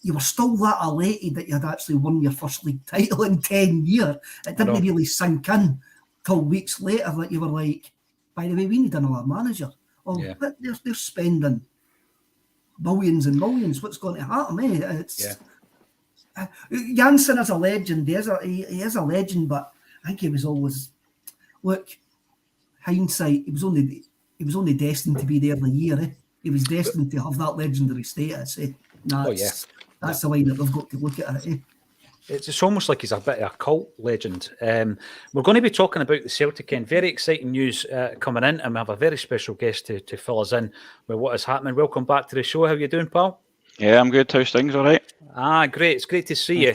you were still that elated that you had actually won your first league title in 10 years. It didn't really sink in till weeks later that you were like, by the way, we need another manager. But they're spending millions and millions. What's going to happen? Jansen is a legend. He is a legend, but I think he was always, hindsight. He was only destined to be there the year. He was destined to have that legendary status. That's the way that they've got to look at it. It's almost like he's a bit of a cult legend. We're going to be talking about the Celtic end. Very exciting news coming in, and we have a very special guest to fill us in with what is happening. Welcome back to the show. How are you doing, pal? Yeah, I'm good. How's things? All right? Great. It's great to see you.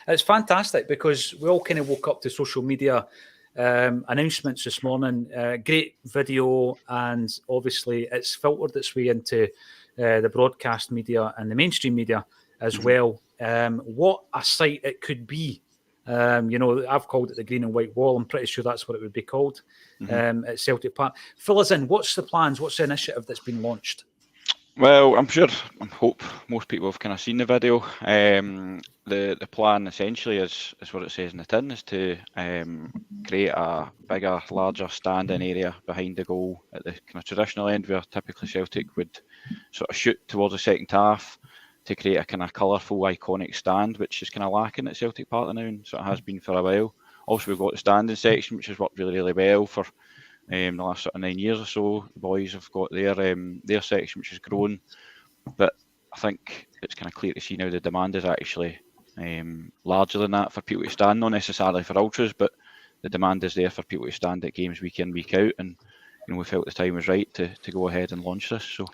It's fantastic because we all kind of woke up to social media announcements this morning. Great video, and obviously it's filtered its way into the broadcast media and the mainstream media as well. What a sight it could be. I've called it the green and white wall. I'm pretty sure that's what it would be called at Celtic Park. Fill us in. What's the plans? What's the initiative that's been launched? Well, I hope most people have kind of seen the video. The plan essentially is what it says in the tin, is to create a bigger, larger standing area behind the goal at the kind of traditional end where typically Celtic would sort of shoot towards the second half. to create a kind of colourful, iconic stand, which is kind of lacking at Celtic Park now, and so it has been for a while. Also, we've got the standing section, which has worked really, really well for the last sort of 9 years or so. The boys have got their section, which has grown, but I think it's kind of clear to see now the demand is actually larger than that for people to stand, not necessarily for ultras, but the demand is there for people to stand at games week in, week out, and we felt the time was right to go ahead and launch this. So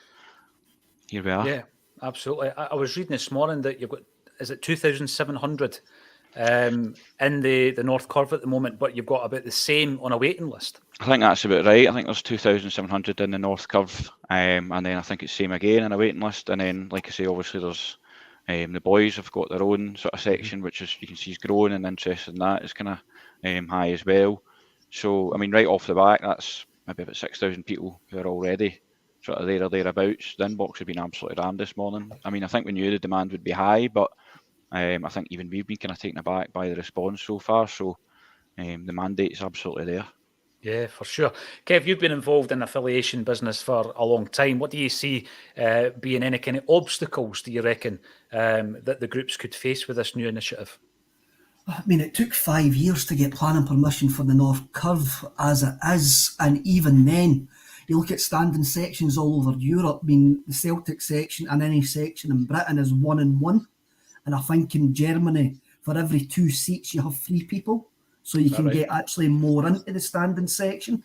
here we are. Yeah, absolutely. I was reading this morning that you've got, is it 2,700 in the North Curve at the moment, but you've got about the same on a waiting list. I think that's about right. I think there's 2,700 in the North Curve, and then I think it's same again in a waiting list. And then, like I say, obviously there's the boys have got their own sort of section, which is, you can see, is growing, and interest in that is kind of high as well. So, I mean, right off the back, that's maybe about 6,000 people who are already sort of there or thereabouts. The inbox has been absolutely rammed this morning. I mean, I think we knew the demand would be high, but I think even we've been kind of taken aback by the response so far. So the mandate's absolutely there. Yeah, for sure. Kev, you've been involved in affiliation business for a long time. What do you see being any kind of obstacles, do you reckon, that the groups could face with this new initiative? I mean, it took 5 years to get planning permission for the North Curve as it is, and even then, you look at standing sections all over Europe. I mean, the Celtic section and any section in Britain is 1-on-1, and I think in Germany, for every 2 seats, you have 3 people, so you can get actually more into the standing section.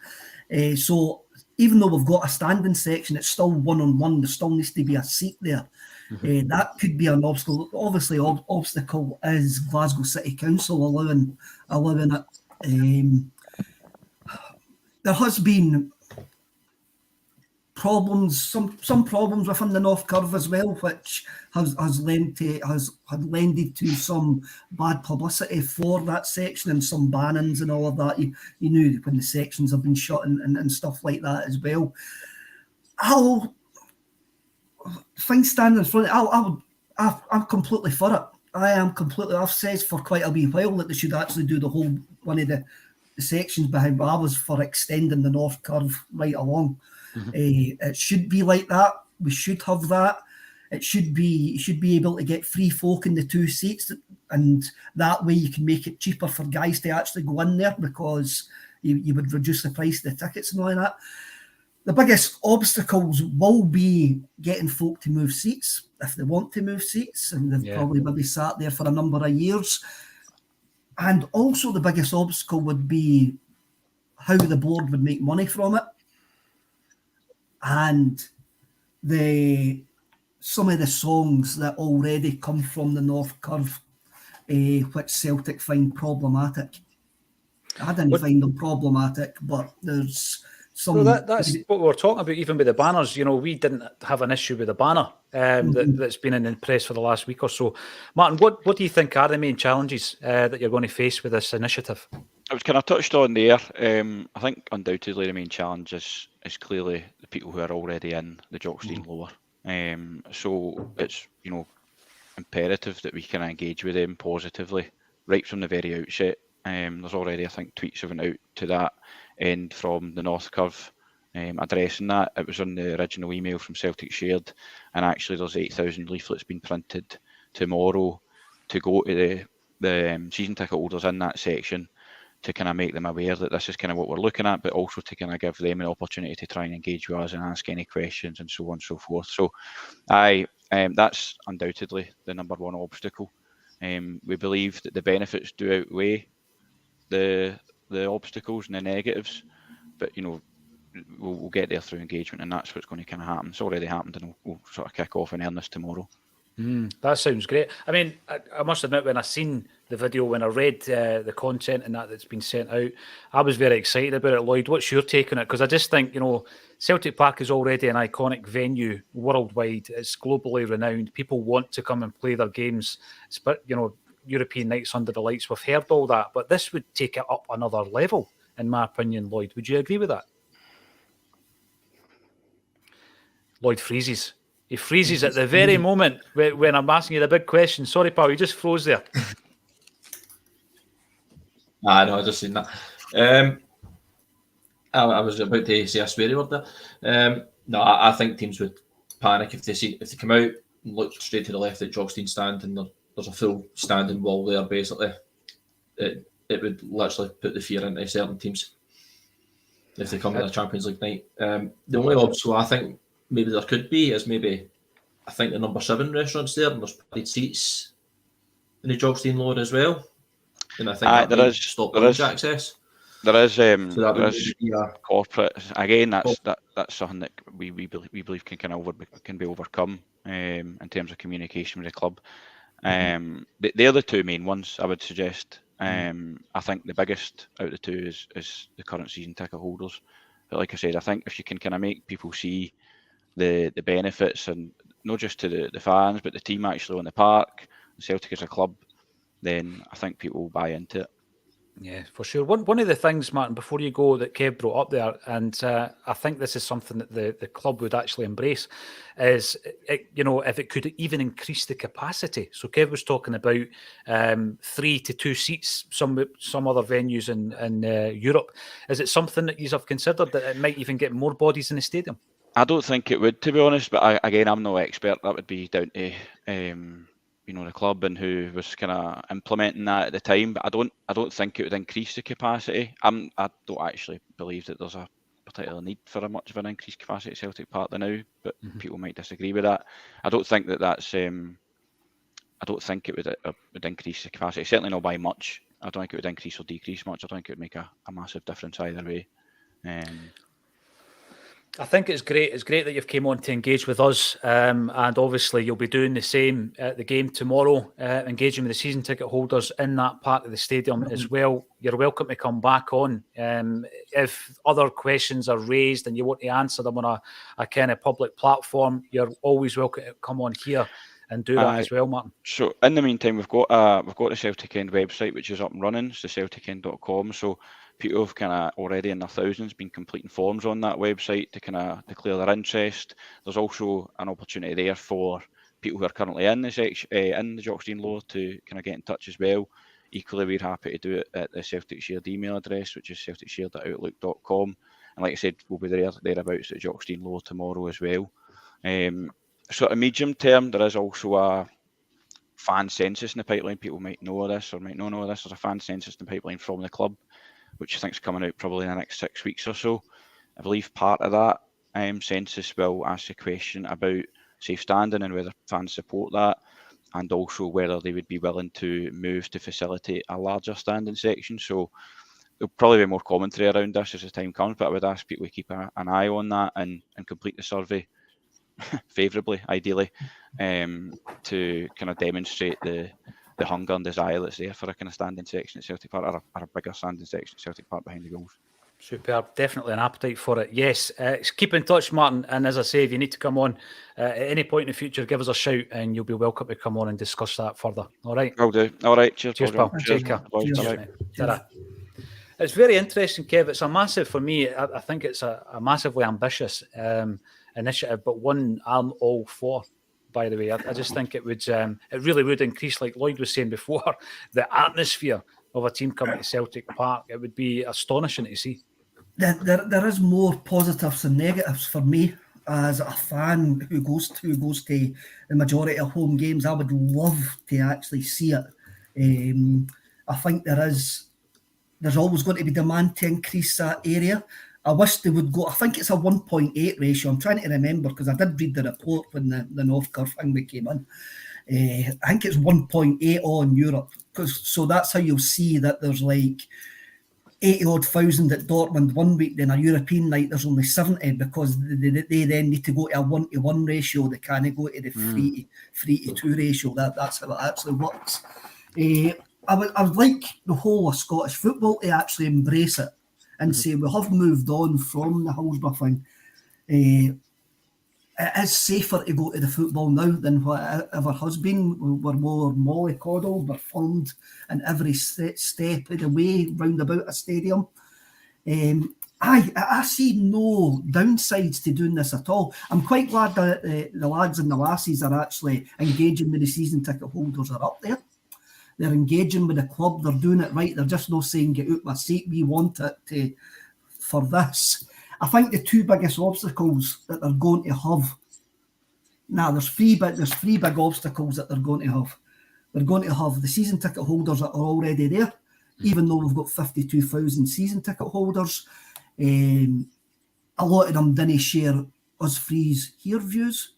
So even though we've got a standing section, it's still 1-on-1. There still needs to be a seat there. That could be an obstacle. Obviously, obstacle is Glasgow City Council allowing it. There has been problems, some problems within the North Curve as well, which had lended to some bad publicity for that section and some bannings and all of that. You knew when the sections have been shut and stuff like that as well. Things stand in front. I'm completely for it. I am completely. I've said for quite a wee while that they should actually do the whole one of the sections behind. But I was for extending the North Curve right along. It should be like that. We should have that. It should be. You should be able to get free folk in the 2 seats, and that way you can make it cheaper for guys to actually go in there, because you would reduce the price of the tickets and all that. The biggest obstacles will be getting folk to move seats if they want to move seats, and they've probably maybe sat there for a number of years. And also the biggest obstacle would be how the board would make money from it, and some of the songs that already come from the North Curve, which Celtic find problematic. I didn't find them problematic, but there's some. Well, that's what we were talking about, even with the banners. We didn't have an issue with the banner that's been in the press for the last week or so. Martin, what do you think are the main challenges that you're going to face with this initiative? I was kind of touched on there. I think undoubtedly the main challenge is clearly the people who are already in the Jockstein lower. So it's imperative that we can engage with them positively right from the very outset. There's already, I think, tweets have went out to that end from the North Curve addressing that. It was on the original email from Celtic Shared, and actually there's 8,000 leaflets being printed tomorrow to go to the season ticket holders in that section to kind of make them aware that this is kind of what we're looking at, but also to kind of give them an opportunity to try and engage with us and ask any questions and so on and so forth. So that's undoubtedly the number one obstacle. We believe that the benefits do outweigh the obstacles and the negatives, but we'll get there through engagement, and that's what's going to kind of happen. It's already happened, and we'll sort of kick off in earnest tomorrow. That sounds great. I mean, I must admit, when I seen the video, when I read the content and that's been sent out, I was very excited about it. Lloyd, what's your take on it? Because I just think, Celtic Park is already an iconic venue worldwide. It's globally renowned. People want to come and play their games. But European nights under the lights, we've heard all that, but this would take it up another level, in my opinion. Lloyd, would you agree with that? Lloyd freezes. He freezes at the very moment when I'm asking you the big question. Sorry, pal, you just froze there. No, I just seen that. I was about to say a sweary word there. No, I think teams would panic if they come out look straight to the left at Jockstein stand, and there's a full standing wall there, basically, it would literally put the fear into certain teams if they come to a Champions League night. The only obstacle I think maybe there could be is maybe, I think the number 7 restaurant's there, and there's padded seats in the Jockstein Lord as well. And I think that might stop lounge access. There is be corporate. Again, that's something that we believe can be overcome in terms of communication with the club. They're the two main ones I would suggest. I think the biggest out of the two is the current season ticket holders. But like I said, I think if you can kind of make people see the benefits, and not just to the fans, but the team actually on the park, Celtic as a club, then I think people will buy into it. Yeah, for sure. One of the things, Martin, before you go, that Kev brought up there, and I think this is something that the club would actually embrace, is if it could even increase the capacity. So Kev was talking about 3 to 2 seats, some other venues in Europe. Is it something that you have considered, that it might even get more bodies in the stadium? I don't think it would, to be honest, but I'm no expert. That would be down to the club and who was kind of implementing that at the time. But I don't think it would increase the capacity. I don't actually believe that there's a particular need for much of an increased capacity at Celtic Park now, but people might disagree with that. I don't think that's. I don't think it would increase the capacity. Certainly not by much. I don't think it would increase or decrease much. I don't think it would make a massive difference either way. I think it's great. It's great that you've came on to engage with us, and obviously you'll be doing the same at the game tomorrow, engaging with the season ticket holders in that part of the stadium as well. You're welcome to come back on. If other questions are raised and you want to answer them on a kind of public platform, you're always welcome to come on here and do that as well, Martin. So in the meantime, we've got the Celtic End website, which is up and running. It's the celticend.com. So people have kind of already in their thousands been completing forms on that website to kind of declare their interest. There's also an opportunity there for people who are currently in the Jockstein Law to kind of get in touch as well. Equally, we're happy to do it at the Celtic Shared email address, which is celticshared@outlook.com. And like I said, we'll be thereabouts at Jockstein Law tomorrow as well. So a medium term, there is also a fan census in the pipeline. People might know this or might not know this. There's a fan census in the pipeline from the club, which I think is coming out probably in the next 6 weeks or so. I believe part of that census will ask a question about safe standing and whether fans support that, and also whether they would be willing to move to facilitate a larger standing section. So there'll probably be more commentary around this as the time comes, but I would ask people to keep an eye on that and complete the survey favourably, ideally, to kind of demonstrate the hunger and desire that's there for a kind of standing section at Celtic Park, or a bigger standing section at Celtic Park behind the goals. Superb. Definitely an appetite for it. Yes. Keep in touch, Martin. And as I say, if you need to come on at any point in the future, give us a shout and you'll be welcome to come on and discuss that further. All right? Will do. All right. Cheers, pal. Cheers, care. Cheers. It's very interesting, Kev. It's a massive, for me, I think it's a massively ambitious initiative, but one I'm all for. By the way, I just think it really would increase, like Lloyd was saying before, the atmosphere of a team coming to Celtic Park. It would be astonishing to see. There is more positives than negatives for me as a fan who goes to the majority of home games. I would love to actually see it. I think there's always going to be demand to increase that area. I wish they would go. I think it's a 1.8 ratio. I'm trying to remember because I did read the report when the North Curve thing came in. I think it's 1.8 all in Europe. So that's how you'll see that there's like 80,000 at Dortmund one week. Then a European night there's only 70 because they then need to go to a 1-to-1 ratio. They can't go to the 3-to-2 ratio. That's how it actually works. I would like the whole of Scottish football to actually embrace it and say we have moved on from the Hillsborough thing. It is safer to go to the football now than whatever has been. We're more mollycoddled, we're filmed in every step of the way round about a stadium. I see no downsides to doing this at all. I'm quite glad that the lads and the lassies are actually engaging with the season ticket holders are up there. They're engaging with the club. They're doing it right. They're just not saying, get out my seat. We want it for this. I think the two biggest obstacles that they're going to have, there's three big obstacles that they're going to have. They're going to have the season ticket holders that are already there, even though we've got 52,000 season ticket holders. A lot of them didn't share us three's here views,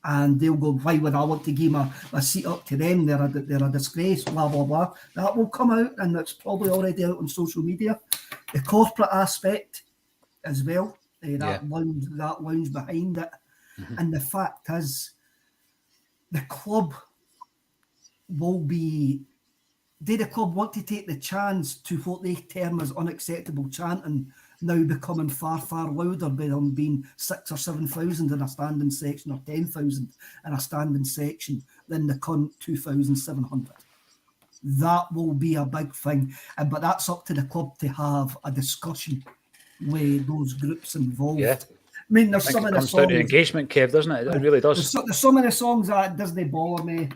and they'll go, why would I want to give my seat up to them? They're a disgrace, blah, blah, blah. That will come out, and it's probably already out on social media. The corporate aspect as well, that lounge behind it. And the fact is, the club the club want to take the chance to what they term as unacceptable chanting now becoming far, far louder by them being 6,000 or 7,000 in a standing section or 10,000 in a standing section than the current 2,700. That will be a big thing, but that's up to the club to have a discussion with those groups involved. Yeah. I mean, there's some of the comes down songs. to engagement, Kev, doesn't it? It really does. There's some of the songs that doesn't bother me.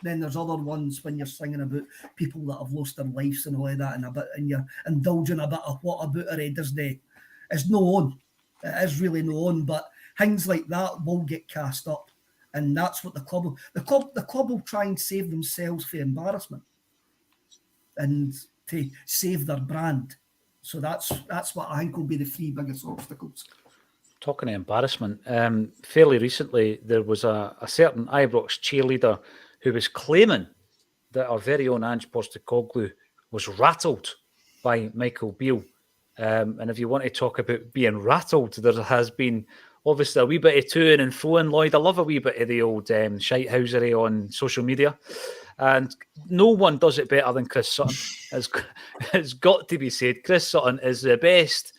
Then there's other ones when you're singing about people that have lost their lives and all of that, and you're indulging a bit of what about it doesn't. It's no on. It is really no on. But things like that will get cast up, and that's what the club will try and save themselves from embarrassment, and to save their brand. So that's what I think will be the three biggest obstacles. Talking of embarrassment, fairly recently there was a certain Ibrox cheerleader who was claiming that our very own Ange Postecoglou was rattled by Michael Beale. And if you want to talk about being rattled, there has been obviously a wee bit of toing and froing, Lloyd. I love a wee bit of the old shitehousery on social media. And no one does it better than Chris Sutton. It's got to be said. Chris Sutton is the best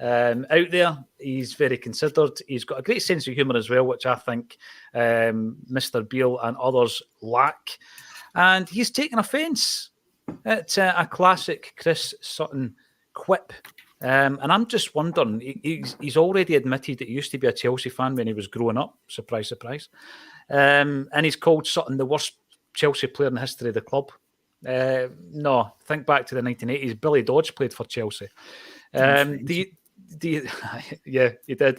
out there. He's very considered. He's got a great sense of humour as well, which I think Mr. Beale and others lack. And he's taken offence at a classic Chris Sutton quip. And I'm just wondering, he's already admitted that he used to be a Chelsea fan when he was growing up. Surprise, surprise. And he's called Sutton the worst Chelsea player in the history of the club. No, think back to the 1980s. Billy Dodge played for Chelsea. Do you, yeah, he did.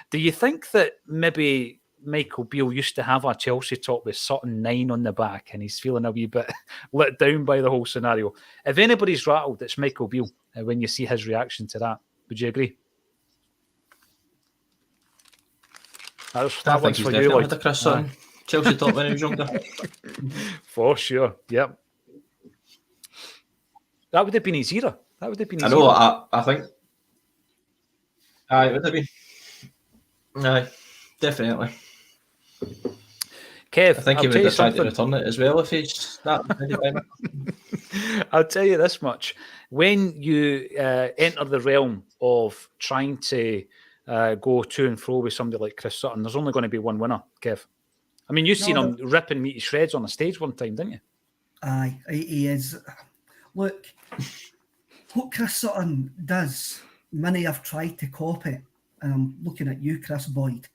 Do you think that maybe Michael Beale used to have a Chelsea top with Sutton 9 on the back, and he's feeling a wee bit let down by the whole scenario? If anybody's rattled, it's Michael Beale when you see his reaction to that. Would you agree? That one's for you, Lloyd. Had a Chris Sutton Chelsea top when he was younger. For sure, yep. That would have been his era. I know. I think. Aye, it would have been. Aye, definitely. Kev, I think he would have tried to return it as well if he's that. I'll tell you this much: when you enter the realm of trying to go to and fro with somebody like Chris Sutton, there's only going to be one winner, Kev. I mean, you've seen him ripping me to shreds on a stage one time, didn't you? Aye, he is. Look, what Chris Sutton does, many have tried to copy, and I'm looking at you, Chris Boyd.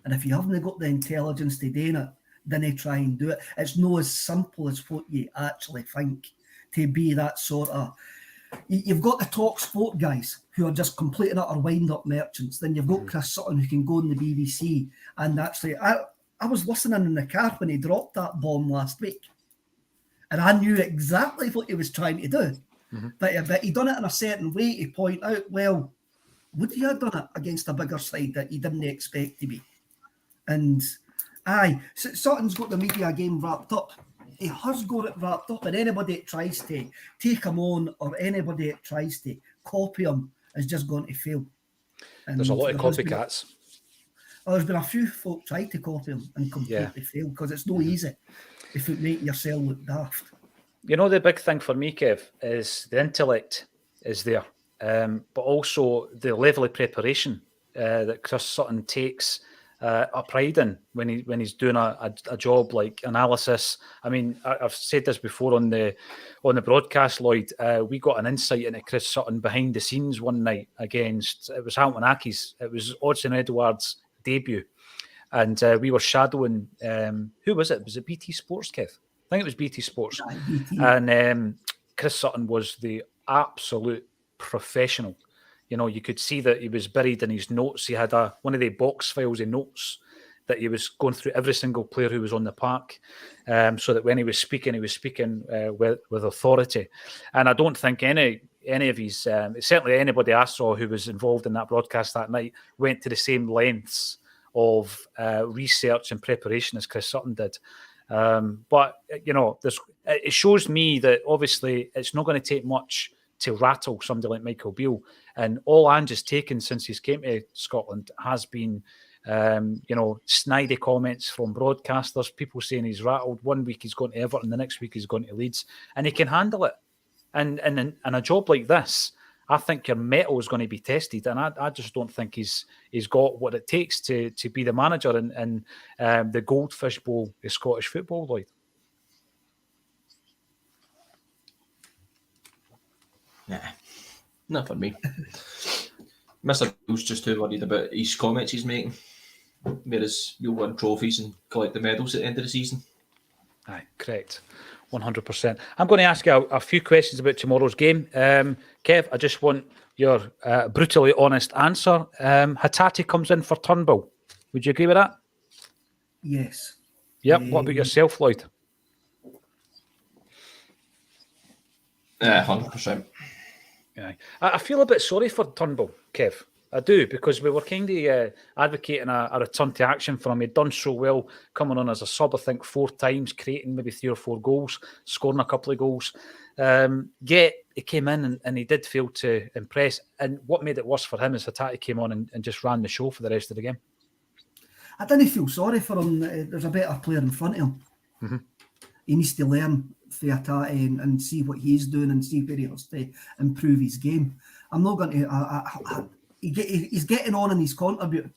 And if you haven't got the intelligence to do it, then they try and do it. It's not as simple as what you actually think to be that sort of. You've got the talk sport guys who are just complete and utter wind-up merchants. Then you've got Chris Sutton who can go on the BBC and actually. I was listening in the car when he dropped that bomb last week, and I knew exactly what he was trying to do. Mm-hmm. But he done it in a certain way to point out, well, would he have done it against a bigger side that he didn't expect to be? And Sutton's got the media game wrapped up. He has got it wrapped up, and anybody that tries to take him on or anybody that tries to copy him is just going to fail. And there's a lot of copycats. There's been a few folk try to copy him and completely fail because it's no easy if you make yourself look daft. You know, the big thing for me, Kev, is the intellect is there, but also the level of preparation that Chris Sutton takes a pride in when he's doing a job like analysis. I mean, I've said this before on the broadcast, Lloyd. We got an insight into Chris Sutton behind the scenes one night against, it was Hamilton Accies. It was Odsonne Edouard's debut, and we were shadowing who was it? Was it BT Sports, Kev? I think it was BT Sports. And Chris Sutton was the absolute professional. You know, you could see that he was buried in his notes. He had one of the box files of notes that he was going through every single player who was on the park, so that when he was speaking with authority. And I don't think any of his, certainly anybody I saw who was involved in that broadcast that night, went to the same lengths of research and preparation as Chris Sutton did. But, it shows me that obviously it's not going to take much to rattle somebody like Michael Beale. And all Ange has taken since he's came to Scotland has been, snidey comments from broadcasters, people saying he's rattled. One week he's going to Everton, the next week he's going to Leeds, and he can handle it. And a job like this, I think your mettle is going to be tested, and I just don't think he's got what it takes to be the manager in the Goldfish Bowl of Scottish football, Lloyd. Nah, not for me. Mr. Beale's just too worried about his comments he's making, whereas you'll win trophies and collect the medals at the end of the season. Aye, correct. 100%. I'm going to ask you a few questions about tomorrow's game. Kev, I just want your brutally honest answer. Hatate comes in for Turnbull. Would you agree with that? Yes. Yep. What about yourself, Lloyd? 100%. Yeah. I feel a bit sorry for Turnbull, Kev. I do, because we were kind of advocating a return to action for him. He'd done so well coming on as a sub, I think 4 times, creating maybe 3 or 4 goals, scoring a couple of goals. Yet he came in and he did fail to impress. And what made it worse for him is Hatate came on and just ran the show for the rest of the game. I didn't feel sorry for him. There's a better player in front of him. Mm-hmm. He needs to learn for Hatate and see what he's doing and see where he has to improve his game. I'm not going to... He's getting on and he's contributing.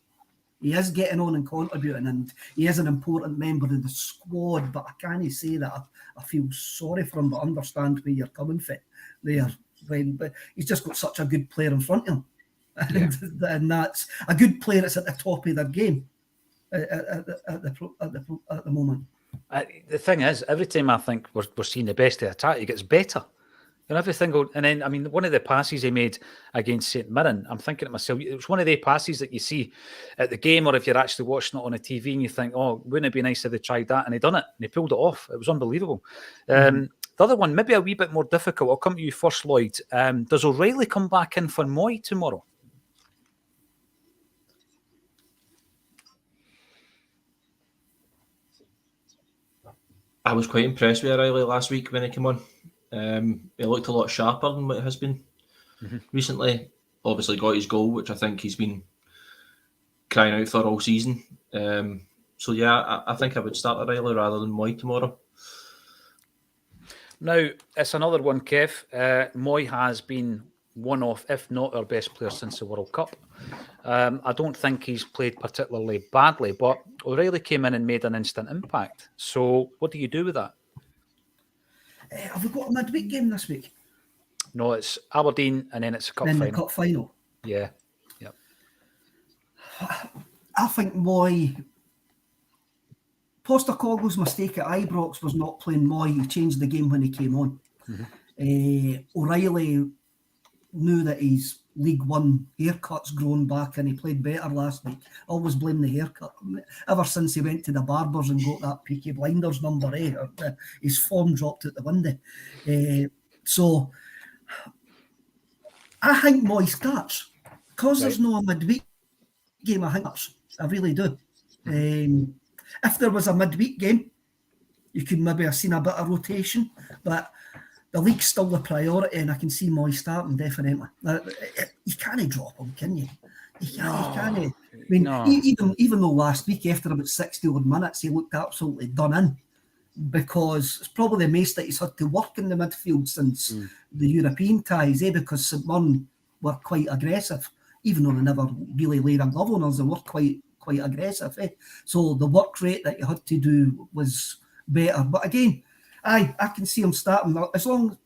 He is getting on and contributing, and he is an important member of the squad. But I can't say that I feel sorry for him, but understand where you're coming from there. But he's just got such a good player in front of him, and that's a good player that's at the top of their game at the moment. The thing is, every time I think we're seeing the best of Hatate, he gets better. And then, I mean, one of the passes he made against St Mirren, I'm thinking to myself, it was one of the passes that you see at the game, or if you're actually watching it on a TV and you think, oh, wouldn't it be nice if they tried that? And he done it, and he pulled it off. It was unbelievable. The other one, maybe a wee bit more difficult. I'll come to you first, Lloyd. Does O'Reilly come back in for Moy tomorrow? I was quite impressed with O'Reilly last week when he came on. He looked a lot sharper than what it has been recently. Obviously got his goal, which I think he's been crying out for all season. So yeah, I think I would start O'Reilly rather than Moy tomorrow. Now, it's another one, Kev. Moy has been one of, if not our best player since the World Cup. I don't think he's played particularly badly, but O'Reilly came in and made an instant impact. So what do you do with that? Have we got a midweek game this week? No, it's Aberdeen and then it's a cup final. The cup final. Yeah. Yep. I think Moy... Postecoglou's mistake at Ibrox was not playing Moy. He changed the game when he came on. O'Reilly knew that his League One haircut's grown back and he played better last week. Always blame the haircut. Ever since he went to the barbers and got that Peaky Blinders number 8, his form dropped out the window. So I think Moy starts. Because there's no midweek game, I think that's, I really do. If there was a midweek game, you could maybe have seen a bit of rotation, but the league's still the priority, and I can see Moy starting, definitely. You can't drop him, can you? You can't. I mean, even though last week, after about 60-odd minutes, he looked absolutely done in, because it's probably the most that he's had to work in the midfield since the European ties, because St Mirren were quite aggressive, even though they never really laid a glove on us, they were quite aggressive. So the work rate that you had to do was better. But again, I can see him starting, as long,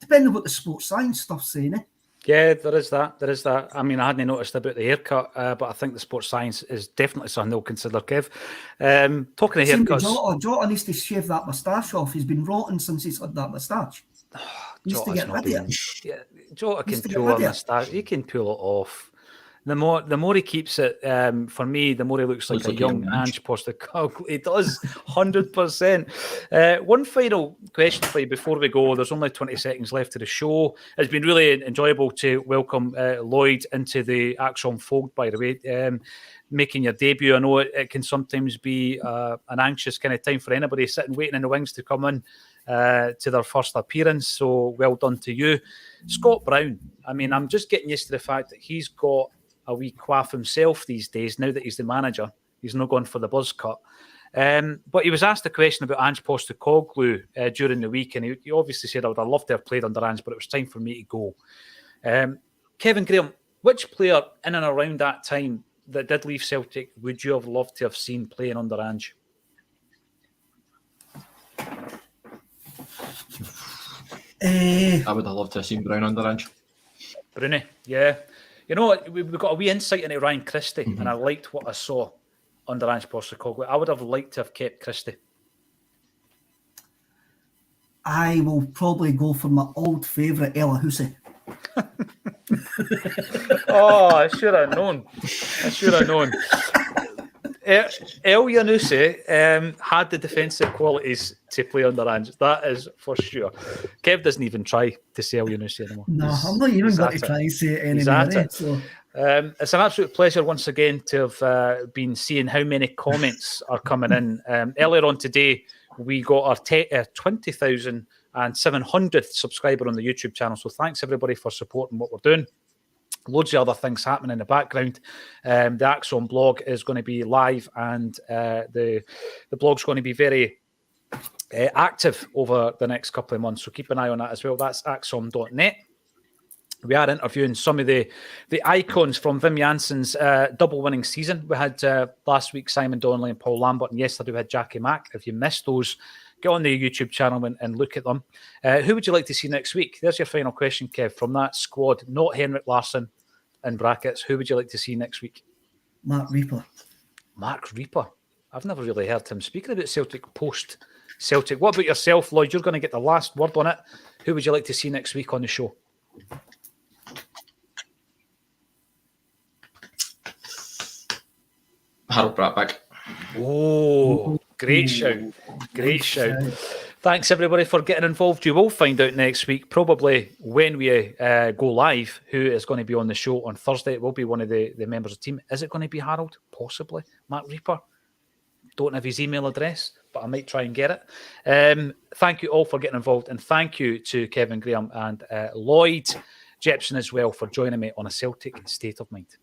depending on what the sports science stuff's saying. Yeah, there is that. I mean, I hadn't noticed about the haircut, but I think the sports science is definitely something they'll consider, Kev. Talking of haircuts... Jota needs to shave that moustache off. He's been rotten since he's had that moustache. He needs to get rid of it. Yeah, Jota can pull a moustache. He can pull it off. The more he keeps it, for me, the more he looks like a young Ange Postecoglou. He does, 100%. One final question for you before we go. There's only 20 seconds left of the show. It's been really enjoyable to welcome Lloyd into the Acsom fold, by the way. Making your debut, I know it can sometimes be an anxious kind of time for anybody sitting waiting in the wings to come in to their first appearance. So well done to you. Scott Brown, I mean, I'm just getting used to the fact that he's got a wee quaff himself these days, now that he's the manager. He's not going for the buzz cut. But he was asked a question about Ange Postecoglou during the week, and he obviously said, I would have loved to have played under Ange, but it was time for me to go. Kevin Graham, which player in and around that time that did leave Celtic would you have loved to have seen playing under Ange? I would have loved to have seen Brown under Ange. Bruni, yeah. You know what? We've got a wee insight into Ryan Christie, and I liked what I saw under Ange Postecoglou. I would have liked to have kept Christie. I will probably go for my old favourite Ella Housie. Oh, I should have known. El Yanusi had the defensive qualities to play under Ange. That is for sure. Kev doesn't even try to say El Yanusi anymore. No, I'm not even going to try and say it anymore. So. It's an absolute pleasure once again to have been seeing how many comments are coming in. Earlier on today, we got our 20,700th subscriber on the YouTube channel. So thanks everybody for supporting what we're doing. Loads of other things happening in the background. The Acsom blog is going to be live, and the blog's going to be very active over the next couple of months. So keep an eye on that as well. That's acsom.net. We are interviewing some of the icons from Wim Janssen's double winning season. We had last week Simon Donnelly and Paul Lambert, and yesterday we had Jackie Mack. If you missed those, get on the YouTube channel and look at them. Who would you like to see next week? There's your final question, Kev, from that squad. Not Henrik Larsson in brackets. Who would you like to see next week? Mark Reaper. Mark Reaper. I've never really heard him speaking about Celtic post-Celtic. What about yourself, Lloyd? You're going to get the last word on it. Who would you like to see next week on the show? Harold Bratback. Oh, great shout. Great shout. Thanks, everybody, for getting involved. You will find out next week, probably when we go live, who is going to be on the show on Thursday. It will be one of the members of the team. Is it going to be Harold? Possibly. Mark Reaper? Don't have his email address, but I might try and get it. Thank you all for getting involved, and thank you to Kevin Graham and Lloyd Jepson as well for joining me on A Celtic State of Mind.